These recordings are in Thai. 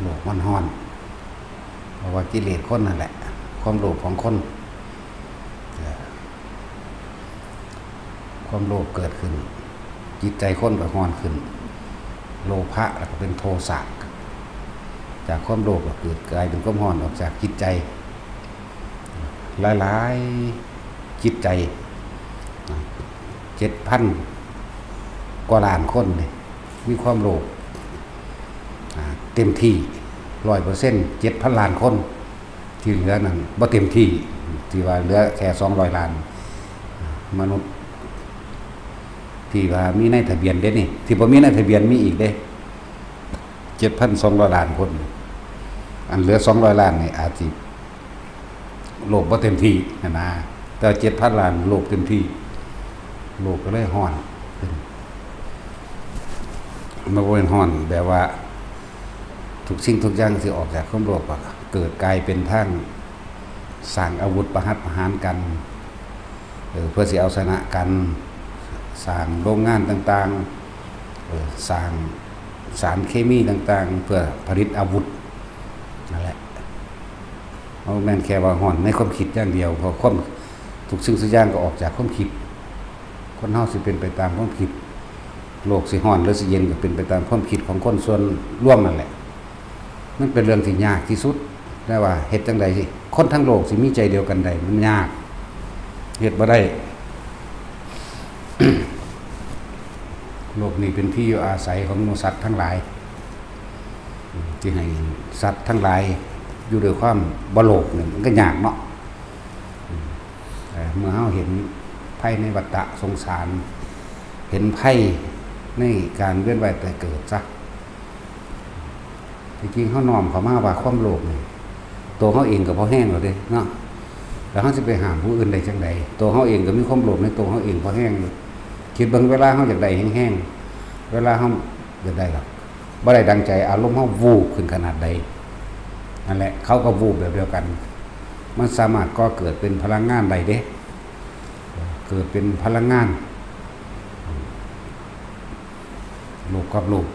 โลกมันฮ้อนเพราะว่ากิเลสคนนั่นแหละความโลภของคนความโลภเกิดขึ้นจิตใจคนก็ฮ้อนขึ้นโลภะแล้วก็เป็นโทสะจากความโลภก็เกิดกลายเป็นความฮ้อนออกจากจิตใจหลายๆจิตใจ7,000 กว่าล้านคนนี่มีความโลภเต็มที่100% 7,000 ล้านคนที่เหลือนั้นบ่เต็มที่ที่ว่าเหลือแค่200 ล้านมนุษย์ที่ว่ามีในทะเบียนเด้นี่ที่บ่มีในทะเบียนมีอีกเด้ 7,200 ล้านคนอันเหลือ200 ล้านนี่อาจสิโลภบ่เต็มที่นะแต่7,000 ล้านโลภเต็มที่โลกก็เลยฮ้อนขึ้นมันบ่เป็นฮ้อนแบบว่าทุกสิ่งทุกอย่างที่ออกจากความโลภเกิดกลายเป็นทางสร้างอาวุธประหัตประหารกันเพื่อสิเอาชนะกันสร้างโรงงานต่างๆสร้างสารเคมีต่างๆเพื่อผลิตอาวุธนั่นแหละเอาแม่นแค่ว่าฮ้อนในความคิดอย่างเดียวเพราะความทุกสิ่งทุกอย่างก็ออกจากความคิดคนเฮาสิเป็นไปตามความคิดโลกสิฮ้อนหรือสิเย็นก็เป็นไปตามความคิดของคนส่วนรวมนั่นแหละมันเป็นเรื่องที่ยากที่สุดแต่ว่าเฮ็ดจังได๋สิคนทั้งโลกสิมีใจเดียวกันได้มันยากเฮ็ดบ่ได้ โลกนี้เป็นที่อยู่อาศัยของหมู่สัตว์ทั้งหลายที่ให้สัตว์ทั้งหลายอยู่ด้วยความบ่โลภนี่มันก็ยากเนาะเมื่อเฮาเห็นภัยในวัฏสงสารเห็นภัยในการเวียนว่ายตายเกิดซะจริงๆเฮาน้อมเข้ามาว่าความโลภนี่ตัวเฮาเองก็บ่แห้งแล้วเด้เนาะแล้วเฮาสิไปห้ามผู้อื่นได้จังได๋ตัวเฮาเองก็มีความโลภในตัวเฮาเองบ่แห้งคิดเบิ่งเวลาเฮาอยากได้แห้งๆเวลาเฮาอยากได้หรอกบ่ได้ดังใจอารมณ์เฮาวูบขึ้นขนาดใดนั่นแหละเขาก็วูบแบบเดียวกันมันสามารถก่อเกิดเป็นพลังงานได้เด้เกิดเป็นพลังงานโลภกับโลภ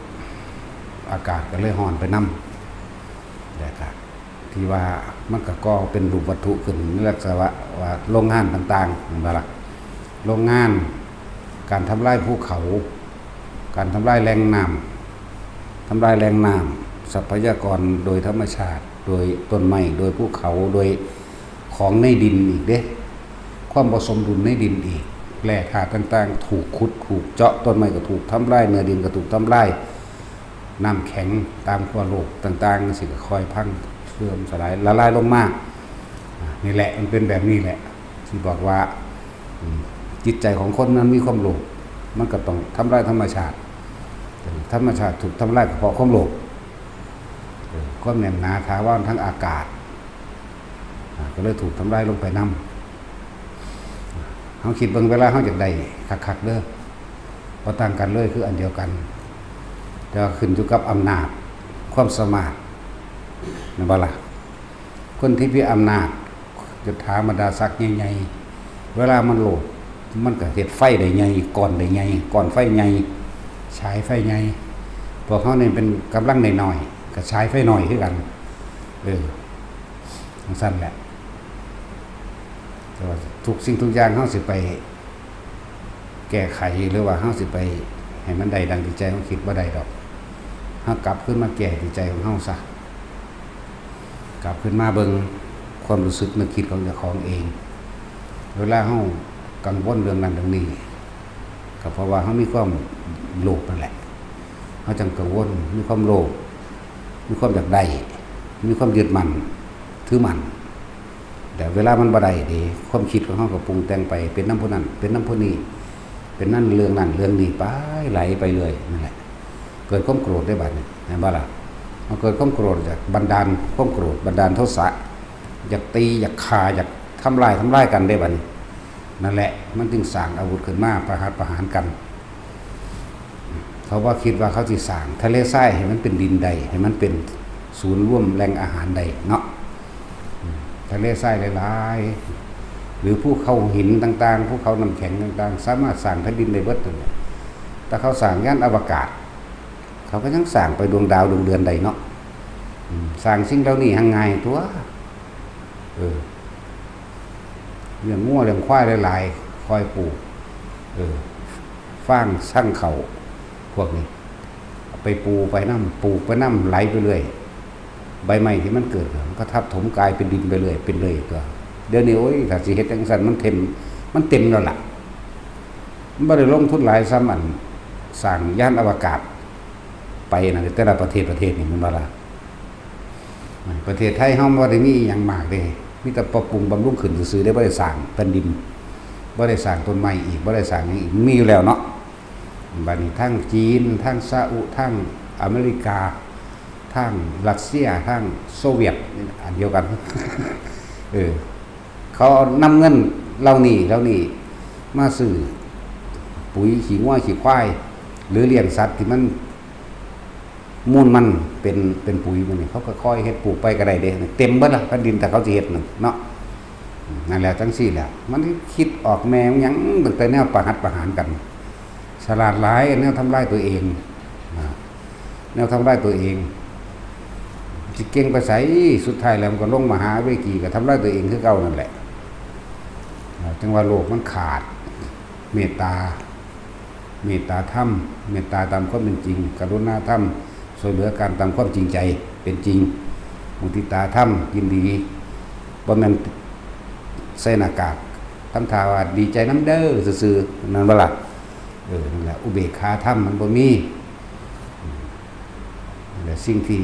อากาศก็เลยร้อนไปนำแต่ก็ที่ว่ามันก็ก่อเป็นรูปวัตถุขึ้นในลักษณะว่าโรงงานต่างๆนั่นล่ะโรงงานการทำลายภูเขาการทำลายแหล่งน้ำทำลายแหล่งน้ำทรัพยากรโดยธรรมชาติโดยต้นไม้โดยภูเขาโดยของในดินอีกเด้ความผสมดุลในดินอีกแร่ธาตุต่างๆถูกขุดถูกเจาะต้นไม้ก็ถูกทำลายเนื้อดินก็ถูกทำลายน้ำแข็งตามขั้วโลกต่างๆสิก็ค่อยพังเสื่อมสลายละลายลงมานี่แหละมันเป็นแบบนี้แหละที่บอกว่าจิตใจของคนนั้นมีความโลภมันก็ต้องทำลายธรรมชาติธรรมชาติถูกทำลายเพราะความโลภความแน่นหนาถาวรทั้งอากาศก็เลยถูกทำลายลงไปนำเขาคิดเบิ่งเวลาเขาอยากได้คักๆเด้อพอต่างกันเลยคืออันเดียวกันแต่ขึ้นอยู่กับอำนาจความสามารถนะบ่ล่ะคนที่มีอำนาจยศถาบรรดาศักดิ์ใหญ่ๆเวลามันโลภมันก็เฮ็ดไฟได้ใหญ่ก่อนได้ใหญ่ก่อนไฟใหญ่ฉายไฟใหญ่พวกเขานี่เป็นกำลังน้อยๆก็ฉายไฟน้อยคือกันสั้นแหละแต่ว่าทุกสิ่งทุกอย่างเฮาสิไปแก้ไขหรือว่าเฮาสิไปให้มันได้ดังที่ใจเฮาคิดบ่ได้ดอกเฮากลับขึ้นมาแก้ที่ใจของเฮาซะกลับขึ้นมาเบิ่งความรู้สึกนึกคิดของเจ้าของเองเวลาเฮากังวลเรื่องนั้นเรื่องนี้ก็เพราะว่าเฮามีความโลภนั่นแหละเฮาจังกังวลมีความโลภมีความอยากได้มีความยึดมั่นถือมั่นแต่เวลามันบ่ได้เด้ความคิดของเฮาก็ปรุงแต่งไปเป็นน้ำผู้นั้นเป็นน้ำผู้นี้เป็นนั่นเรื่องนั้นเรื่องนี้ไปไหลไปเลยนั่นแหละเกิดความโกรธได้บัดนี้เห็นบ่ล่ะมันเกิดความโกรธจากบันดาลความโกรธบันดาลโทสะอยากตีอยากฆ่าอยากทำลายกันได้บัดนี้นั่นแหละมันจึงสร้างอาวุธขึ้นมาประหารกันเขาว่าคิดว่าเขาสิสร้างทะเลทรายให้มันเป็นดินใดให้มันเป็นศูนย์รวมแหล่งอาหารใดเนาะทะเลทรายหลายๆหรือภูเขาหินต่างๆภูเขาน้ำแข็งต่างๆสามารถสร้างแผ่นดินได้เบิดเลยแต่เขาสร้างยานอวกาศเขาก็ยังสร้างไปดวงดาวดวงเดือนใดเนาะ สร้างสิ่งเหล่านี้หังไงตัวเลี้ยงงัวเลี้ยงควายหลายๆคอยปลูกฟางสร้างเขาพวกนี้ไปปลูกไปน้ำไหลไปเรื่อยใบไม้ที่มันเกิดมันก็ทับถมกลายเป็นดินไปเรื่อยเป็นเลยตัวเดี๋ยวนี้โอ้ยถ้าสิเฮ็ดจังซั่นมันเต็มแล้วล่ะมันบ่ได้ลงทุนหลายซ้ำอันสร้างยานอวกาศไปนะแต่ละประเทศนี่มันบ่ล่ะประเทศไทยเฮาบ่ได้มีหยังมากเด้มีแต่ปรับปรุงบำรุงขึ้นซื่อๆได้บ่ได้สร้างแผ่นดินบ่ได้สร้างต้นไม้อีกบ่ได้สร้างหยังอีกมีอยู่แล้วเนาะบัดนี้ทั้งจีนทั้งซาอุทั้งอเมริกาทั้งรัสเซียทั้งโซเวียตอันเดียวกัน เขานำเงินเหล่านี้มาซื้อปุ๋ยขี้งัวขี้ควายหรือเลี้ยงสัตว์ที่มันมูลมันเป็นปุ๋ยมันนี่เขาก็ค่อยเฮ็ดปลูกไปก็ได้เด้เต็มเบิดล่ะแผ่นดินแต่เขาสิเฮ็ดนั่นเนาะนั่นแหละจังซี่แหละมันคิดออกแนวหยังตั้งแต่แนวประหารกันฉลาดหลายแนวทำลายตัวเองแนวทำลายตัวเองสิเก่งไปไสสุดท้ายแล้วมันก็ลงมหาเวทีก็ทำลายตัวเองคือเก่านั่นแหละจังว่าโลกมันขาดเมตตาธรรมเมตตาตามความเป็นจริงกรุณาธรรมช่วยเหลือกันตามความจริงใจเป็นจริงมุทิตาธรรมยินดีบ่แม่นใส่หน้ากากทำท่าว่าดีใจน้ำเด้อซื่อๆนั่นบ่ล่ะนั่นแหละอุเบกขาธรรมมันบ่มีนั่นแหละสิ่งที่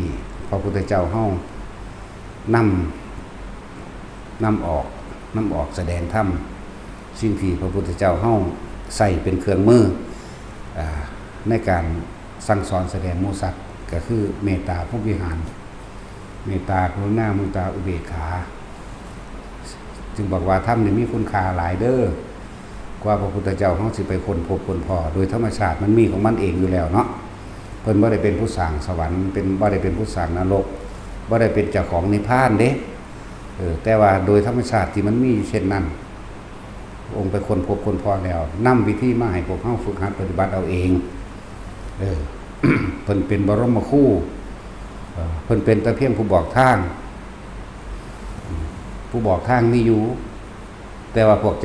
พระพุทธเจ้าเฮานำออกแสดงธรรมสิ่งที่พระพุทธเจ้าเฮาใส่เป็นเครื่องมือในการสั่งสอนแสดงโมสัตก็คือเมตตาพรหมวิหารเมตตากรุณามุทิตาอุเบกขาจึงบอกว่าธรรมนี่มีคุณค่าหลายเด้อกว่าพระพุทธเจ้าเฮาสิไปค้นพบค้นพอโดยธรรมชาติมันมีของมันเองอยู่แล้วเนาะเพิ่นบ่ได้เป็นผู้สร้างสวรรค์บ่ได้เป็นผู้สร้างนรกบ่ได้เป็นเจ้าของนิพพานเด้แต่ว่าโดยธรรมชาติที่มันมีเช่นนั้นองค์ไปค้นพบค้นพอแล้วนำวิธีมาให้พวกเฮาฝึกหัดปฏิบัติเอาเองเพิ่นเป็นบรมครูเพิ่นเป็นแต่เพียงผู้บอกทางมีอยู่แต่ว่าพวก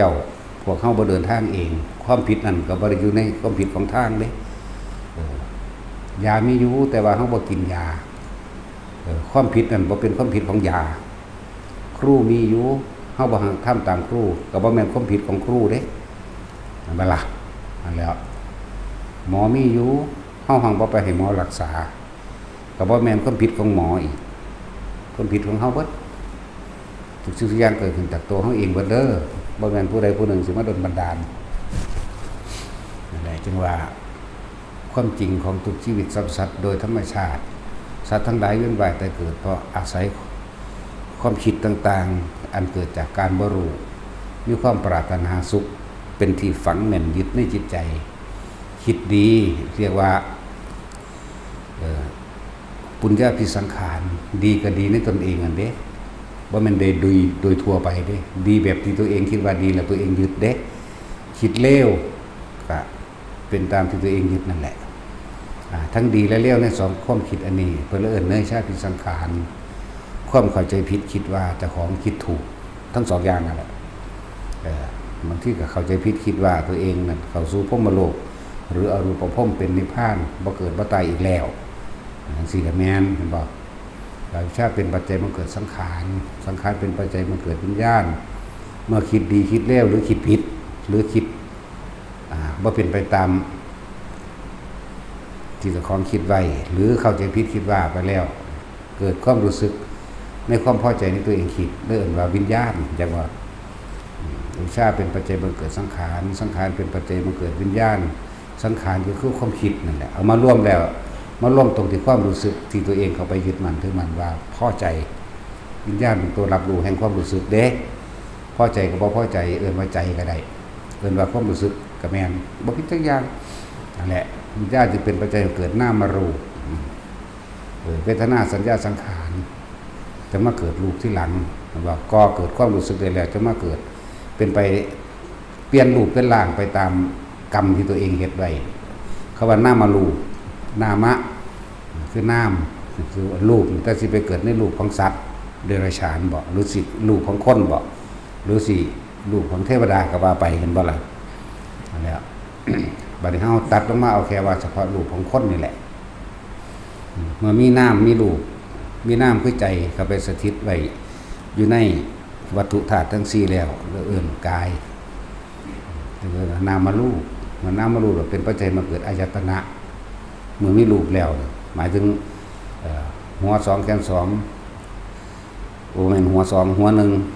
เฮาบ่เดินทางเองความผิดนั่นก็บ่ได้อยู่ในความผิดของทางเด้ยามีอยู่แต่ว่าเฮาบ่กินยาความผิดนั่นบ่เป็นความผิดของยาครูมีอยู่เฮาบ่ทำตามครูก็บ่แม่นความผิดของครูเด้นั่นบ่ล่ะนั่นแล้วหมอมีอยู่เฮาหังบ่ไปให้หมอรักษาก็บ่แม่นความผิดของหมออีกความผิดของเฮาเบิดทุกสิ่งทุกอย่างเกิดขึ้นจากตัวเฮาเองเบิดเด้อบ่แม่นผู้ใดผู้หนึ่งสิมาดลบันดาลนั่นแหละจึงว่าความจริงของทุกชีวิตสัตว์โดยธรรมชาติสัตว์ทั้งหลายเวียนว่ายตายเกิดเพราะอาศัยความคิดต่างๆอันเกิดจากการบ่รู้มีความปรารถนาสุขเป็นที่ฝังแน่นยึดในจิตใจคิดดีเรียกว่าปุญญาภิสังขารดีก็ดีในตนเองอันเด้บ่แม่นได้โดยทั่วไปเด้ดีแบบที่ตัวเองคิดว่าดีแล้วตัวเองยึดเด้คิดเลวก็เป็นตามที่ตัวเองยึดนั่นแหละทั้งดีและเลวในสองความคิดอันนี้เพิ่นเอิ้นเนยชาภิสังขารความเข้าใจผิดคิดว่าเจ้าของคิดถูกทั้งสองอย่างนั่นแหละบางทีก็เข้าใจผิดคิดว่าตัวเองนั่นเข้าสู่พรหมโลกหรืออรูปภพเป็นนิพพานบ่เกิดบ่ตายอีกแล้วจังซี่ก็แม่นเห็นบ่อวิชชาเป็นปัจจัยมันเกิดสังขารเป็นปัจจัยมันเกิดวิญญาณเมื่อคิดดีคิดเลวหรือคิดผิดหรือคิดบ่เป็นไปตามที่เจ้าของคิดไว้หรือเข้าใจผิดคิดว่าไปแล้วเกิดความรู้สึกในความพอใจในตัวเองคิดเรื่องว่าวิญญาณจังว่าอวิชชาเป็นปัจจัยมันเกิดสังขารเป็นปัจจัยมันเกิดวิญญาณสังขารก็คือความคิดนั่นแหละเอามาร่วมแล้วมาร่วมตรงที่ความรู้สึกที่ตัวเองเข้าไปยึดมั่นถือมั่นว่าพอใจวิญญาณเป็นตัวรับรู้แห่งความรู้สึกเด้พอใจก็บ่พอใจเอิ้นว่าใจก็ได้เอิ้นว่าความรู้สึกก็แม่นบ่ผิดจักอย่างนั่นแหละวิญญาณจึงเป็นปัจจัยเกิดนามรูปเวทนาสัญญาสังขารจะมาเกิดรูปที่หลังว่าก็เกิดความรู้สึกได้แล้วจะมาเกิดเป็นไปเปลี่ยนรูปเป็นร่างไปตามกรรมที่ตัวเองเฮ็ดไว้คำว่านามรูปนามะคือนาม คือรูปถ้าสิไปเกิดในรูปของสัตว์เดรัจฉานบ่หรือสิรูปของคนบ่หรือสิรูปของเทวดาก็ว่าไปเห็นบ่ล่ะนั่นแหละ บัดนี้เฮาตัดลงมาเอาแค่ว่าเฉพาะรูปของคนนี่แหละเมื่อมีน้ำมีรูปมีน้ำคือใจก็ไปสถิตไว้อยู่ในวัตถุธาตุทั้ง4แล้วเอื่นกายนามารูปมันนามารูปเป็นปัจจัยมาเกิดอายตนะเมื่อมีรูปแล้วหมายถึงหัว2แขน2โอ้แม่นหัว2หัว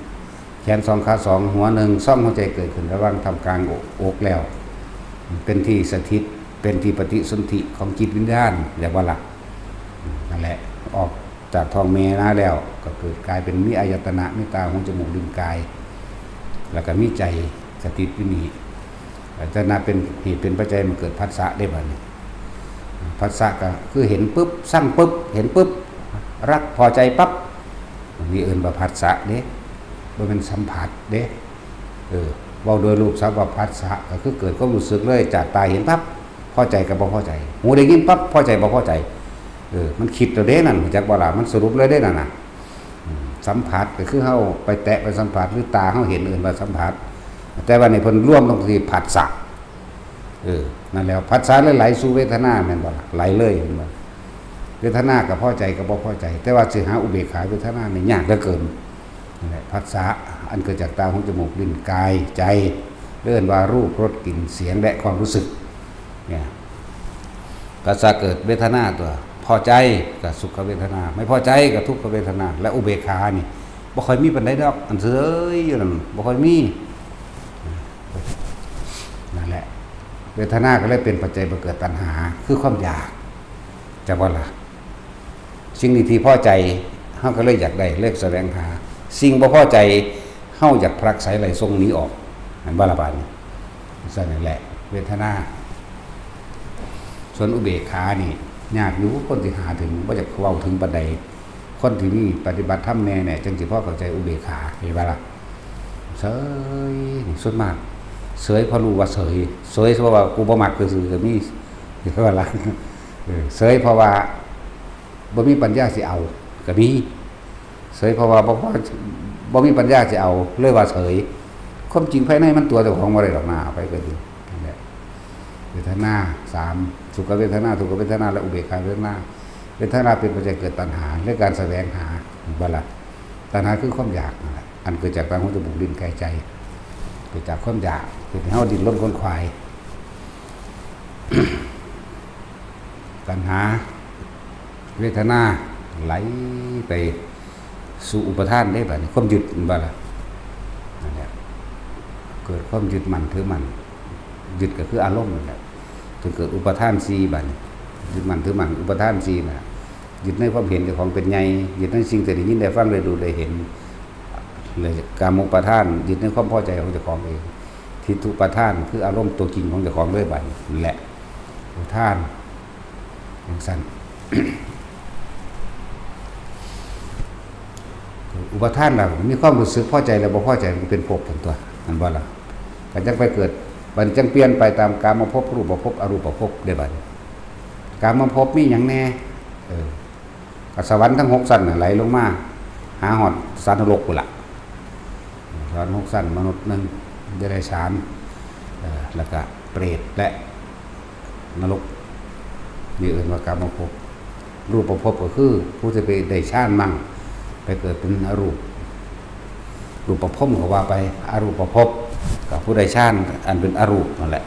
1แขน2ขา2หัว1ซ่องหัวใจเกิดขึ้นระหว่างทำกลางอกแล้วเป็นที่สถิตเป็นที่ปฏิสนธิของจิตวิญญาณเรียกว่าล่ะนั่นแหละออกจากท้องแม่นะแล้วก็เกิดกลายเป็นมีอายตนะมีตาหูจมูกลิ้นกายแล้วก็มีใจสถิตอยู่นี่อายตนะเป็นเหตุเป็นปัจจัยมันเกิดผัสสะได้บัดนี้ผัสสะก็คือเห็นปุ๊บสร้างปุ๊บเห็นปุ๊บรักพอใจปั๊บมีเอิ้นว่าผัสสะเด้บ่เป็นสัมผัสเด้เว้าโดยรูปศัพท์ว่าผัสสะก็คือเกิดความรู้สึกเลยจากตาเห็นปั๊บพอใจกับบ่พอใจหูได้ยินปั๊บพอใจบ่พอใจมันคิดแล้วเด้นั่นจักบ่ล่ะมันสรุปเลยเด้นั่นน่ะสัมผัสก็คือเฮาไปแตะไปสัมผัสหรือตาเฮาเห็นอื่นว่าสัมผัสแต่ว่านี่เพิ่นรวมตรงที่ผัสสะนั่นแล้วผัสสะไหลสู่เวทนาแม่นบ่ล่ะไหลเลยเห็นบ่เวทนาก็พอใจก็บ่พอใจแต่ว่าสิหาอุเบกขาเวทนานี่ยากเหลือเกินนั่นแหละผัสสะอันเกิดจากตาหูจมูกลิ้นกายใจเรียกว่ารูปรสกลิ่นเสียงและความรู้สึกเนี่ยผัสสะเกิดเวทนาตัวพอใจกับสุขเวทนาไม่พอใจกับทุกขเวทนาและอุเบกขานี่บ่ค่อยมีปานใดดอกอันเสยอยู่นั่นบ่ค่อยมีนั่นแหละเวทนาก็เลยเป็นปัจจัยเกิดตัณหาคือความอยากจะว่าล่ะสิ่งที่พอใจเฮาก็เลยอยากได้เลิกแสวงหาสิ่งบ่พอใจเฮาอยากผลักไสไหลส่งหนีออกอันบ่ละบาดนี้ซั่นนั่นแหละเวทนาส่วนอุเบกขานี่ยากอยู่คนที่หาถึงว่าจะเว้าถึงปานใดคนที่มีปฏิบัติธรรมแน่เนี่ยจังสิพอเข้าใจอุเบกขาเห็นบ่ล่ะเสยนี่ส่วนมากเสยพอรู้ว่าเสยเพราะว่ากูบ่มักซื่อๆก็มีเห็นบ่ล่ะเสยเพราะว่าบ่มีปัญญาสิเอาก็มีเสยเพราะว่าบ่มีปัญญาสิเอาเลยว่าเสยความจริงภายในมันตัวเจ้าของบ่ได้ดอกนาเอาไปก็ดีนั่นแหละเวทนา3สุขเวทนาทุกขเวทนาและอุเบกขาเวทนาเวทนาเป็นปัจจัยเกิดตัณหาและการแสวงหาบ่ล่ะตัณหาคือความอยากนั่นแหละอันเกิดจากตาหูจมูกลิ้นกายใจเกิดจากความอยากเกิดให้เฮาดิ้นรนขวนขวาย ตัณหาเวทนาไหลไปสู่อุปทานได้บัดนี้ความยึดบ่ล่ะนั่นแหละเกิดความยึดมั่นถือมั่นยึดก็คืออารมณ์นั่นแหละจนเกิดอุปทาน4บัดยึดมั่นถือมั่นอุปทาน4น่ะยึดในความเห็นเจ้าของเป็นใหญ่ยึดในสิ่งที่ได้ยินได้ฟังได้ดูได้เห็นเลยกามอุปทานยึดในความพอใจของเจ้าของเองทิฏฐุปทานคืออารมณ์ตัวจริงของเจ้าของเลยบัดนั่นแหละอุปทานอย่างสั้น อุปทานเรามีความรู้สึกพอใจแล้วบ่พอใจมันเป็นภพผลตัวนั่นบ่ล่ะก็จังไปเกิดบัดจังเปลี่ยนไปตามกามภพรูปภพอรูปภพได้บัดกามภพมีหยังแน่ก็สวรรค์ทั้ง6ชั้นน่ะไหลลงมาหาฮอดสัตว์นรกพุ่นล่ะสวรรค์6ชั้นมนุษย์1เดรัจฉานแล้วก็เปรตและนรกนี่เอิ้นว่ากามภพรูปภพก็คือผู้ที่ไปได้ฌานมั่งไปเกิดเป็นอรูปภพก็ว่าไปอรูปภพกับผู้ได้ฌานอันเป็นอรูปนั่นแหละ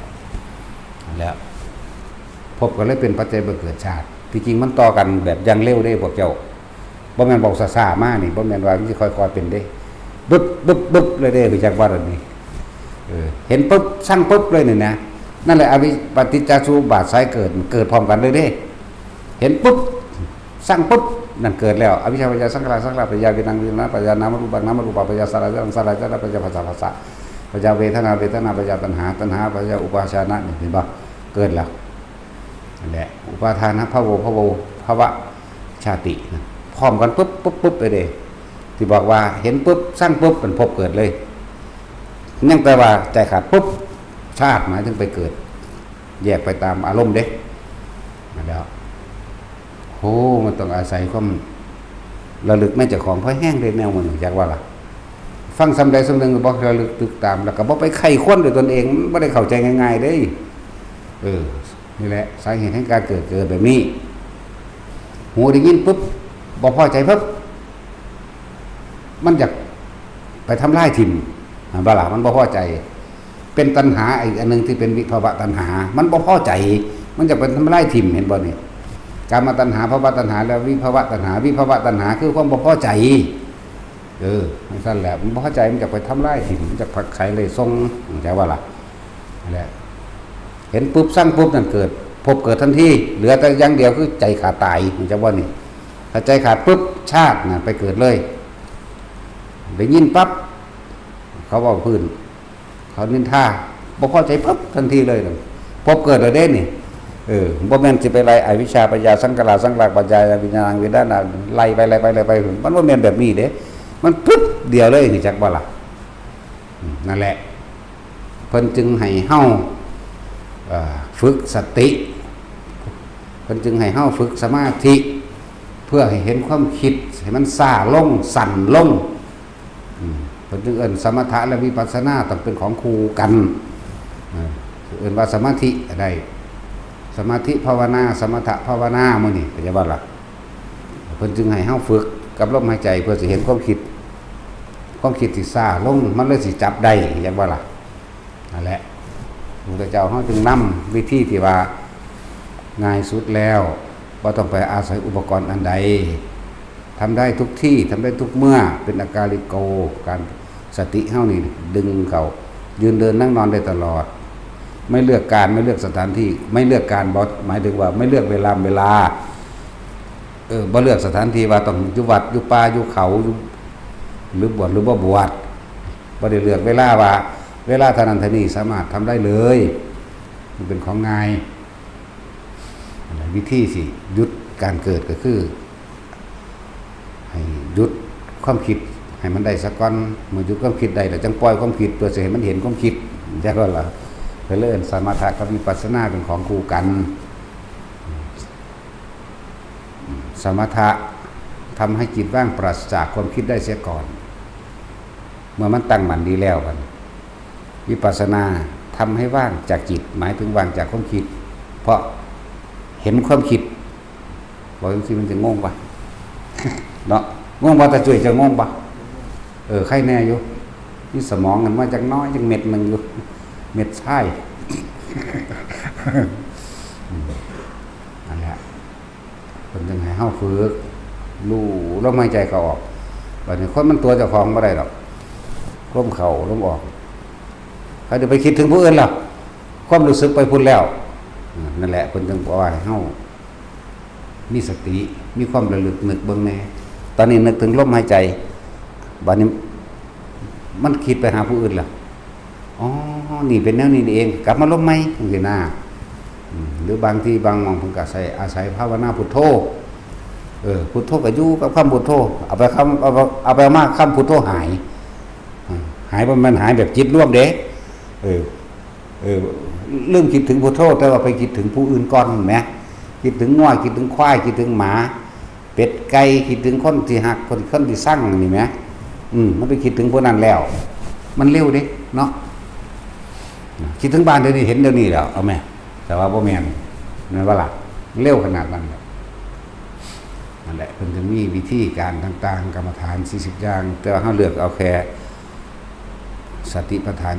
แล้วภพก็เลยเป็นปัจจัยเกิดชาติที่จริงมันต่อกันแบบยังเร็วได้พวกเจ้าบ่แม่นบอกซ่าๆมานี่บ่แม่นว่ามันสิค่อยๆเป็นเด้บึบเลยเด้ไปจากว่าอันนี้เห็นปุ๊บสร้างปุ๊บเลยนี่นะนั่นแหละอวิปฏิจจสมุปบาทสายเกิดพร้อมกันเลยเด้เห็นปุ๊บสร้างปุ๊บนั่นเกิดแล้วอวิชชาปัญญาสังขารปัญญาวิญญาณปัญญานามรูปังนามรูปปัญญาสลายปัญญาภาษาปัญญาเวทนาปัญญาตัณหาปัญญาอุปาชานะนี่เห็นบ่เกิดแล้วนั่นแหละอุปาทานภวะชาติพร้อมกันปุ๊บไปเด้ที่บอกว่าเห็นปุ๊บสร้างปุ๊บเป็นภพเกิดเลยนั่นแปลว่าใจขาดปุ๊บชาติหมายถึงไปเกิดแยกไปตามอารมณ์เด้นั่นแล้วภ โอ้มันต้องอาศัยความระลึกแม่เจ้าของเพราะแห้งเลยแนวมันจากว่าล่ะฟังสำใดสำหนึ่งก็บอกระลึกตึกตามแล้วก็บอกไปไขค้นด้วยตนเองไม่ได้เข้าใจง่ายๆเด้นี่แหละสาเหตุแห่งการเกิดแบบนี้หูได้ยินปุ๊บบอกพอใจปุ๊บมันอยากไปทำลายทิมบาลามันบ่พอใจเป็นตัณหาอีกอันนึงที่เป็นวิภวะตัณหามันบ่พอใจมันจะเป็นทำลายทิมเห็นบ่นี่การมาตัณหาภวะตัณหาแล้ววิภวะตัณหาวิภวะตัณหาคือความบ่พอใจนั่นสั้นแหละมันบ่พอใจมันจะไปทำลายทิมมันจะผักไขเลยทรงใจว่าล่ะนั่นแหละเห็นปุ๊บสร้างปุ๊บนั่นเกิดพบเกิดทันทีเหลือแต่อย่างเดียวคือใจขาดตายมันจะว่านี่ถ้าใจขาดปุ๊บชาติน่ะไปเกิดเลยได้ยินปั๊บเขาบอกพื้นเขานินท่าบ่พอใจปั๊บทันทีเลยพบเกิดเลยเด้นี่บ่แม่นสิไปไล่อวิชชาปัญญาสังขารสังขารปัญญาวิญญาณวิญญาณไล่ไปมันบ่แม่นแบบนี้เด้มันปุ๊บเดียวเลยจักบ่ล่ะนั่นแหละเพิ่นจึงให้เฮาฝึกสติเพิ่นจึงให้เฮาฝึกสมาธิเพื่อให้เห็นความคิดให้มันซ่าลงสั่นลงเพิ่นจึงเอิ้นสมถะและวิปัสสนาต้องเป็นของคู่กันเอิ้นว่าสมาธิได้สมาธิภาวนาสมถะภาวนามื้อนี้เข้าใจบ่ล่ะเพิ่นจึงให้เฮาฝึกกับลมหายใจเพื่อสิเห็นความคิดที่ซ่าลงมันเลยสิจับได้เข้าใจบ่ล่ะนั่นแหละพระพุทธเจ้าเฮาจึงนำวิธีที่ว่าง่ายสุดแล้วบ่ต้องไปอาศัยอุปกรณ์อันใดทำได้ทุกที่ทำได้ทุกเมื่อเป็นอาการลิโกการสติเฮานี่ดึงเขายืนเดินนั่งนอนได้ตลอดไม่เลือกการไม่เลือกสถานที่ไม่เลือกการบ่หมายถึงว่าไม่เลือกเวลาบ่เลือกสถานที่ว่าต้องอยู่วัดอยู่ป่าอยู่เขาหรือบวชหรือบ่บวชบ่ได้เลือกเวลาว่าเวลาเท่านั้นเท่านี้สามารถทำได้เลยมันเป็นของง่ายวิธีสิหยุดการเกิดก็คือให้หยุดความคิดให้มันได้สักก้อนเมื่อหยุดความคิดได้แล้วจังปล่อยความคิดเพื่อจะให้มันเห็นความคิดจักว่าล่ะไปเรื่องสมถะกับวิปัสสนาเป็นของคู่กันสมถะทำให้จิตว่างปราศจากความคิดได้เสียก่อนเมื่อมันตั้งมั่นดีแล้วกันวิปัสสนาทำให้ว่างจากจิตหมายถึงว่างจากความคิดเพราะเห็นความคิดบอกจริงๆมันจะงงปะเนาะงงปะแต่ช่วยจะงงปะใครแน่อยู่นี่สมองกันมาจากน้อยจังเม็ดหนึ่งอยู่เม็ดใช่นั่นแหละคนจึงให้เฮาฝึกรู้ลมหายใจเข้าออกบัดนี้คนมันตัวเจ้าของบ่ได้หรอกลมเข้าลมออกใครจะไปคิดถึงผู้อื่นหรอความรู้สึกไปพุ่นแล้วนั่นแหละคนจึงบอกว่าให้เฮามีสติมีความระลึกนึกเบิ่งแน่ตอนนี้นึกถึงลมหายใจบัดนี้มันคิดไปหาผู้อื่นล่ะอ๋อนี่เป็นแนวนี้เองกลับมาลมไหมจังซี่นะหรือบางทีบางมองเพิ่นก็อาศัยภาวนาพุทโธพุทโธก็อยู่กับคำพุทโธเอาไปมากคำพุทโธหายมันหายแบบจิตรวมเด้ลืมคิดถึงพุทโธแต่ว่าไปคิดถึงผู้อื่นก่อนแหมคิดถึงง่อยคิดถึงควายคิดถึงหมาเป็ดไก่คิดถึงคนที่หักคนที่สั่งนี่แหมมันไปคิดถึงพวกนั้นแล้วมันเร็วเด้เนาะคิดถึงบ้านเดี๋ยวนี้เห็นเดี๋ยวนี้แล้วเอาแม่แต่ว่าบ่แม่นนั่นว่าล่ะเร็วขนาดนั้นนั่นแหละเพิ่นจะมีวิธีการต่างๆกรรมฐาน40อย่างแต่ว่าเฮาเลือกเอาแค่สติปัฏฐาน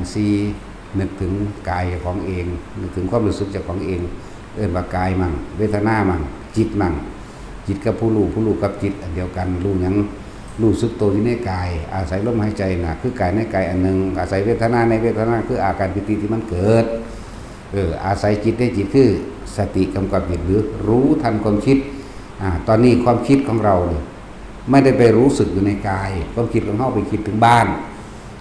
4นึกถึงกายของเองนึกถึงความรู้สึกจากของเองเอิ้นว่ากายมั่งเวทนามั่งจิตมั่งจิตกับผู้รู้กับจิตอันเดียวกันรู้หยังรู้สึกตัวอยู่ในกายอาศัยลมหายใจน่ะคือกายในกายอันนึงอาศัยเวทนาในเวทนาคืออาการปิติที่มันเกิดอาศัยจิตในจิตคือสติกำกับจิตหรือรู้ทันความคิดตอนนี้ความคิดของเราเนี่ยไม่ได้ไปรู้สึกอยู่ในกายความคิดของเฮาไปคิดถึงบ้าน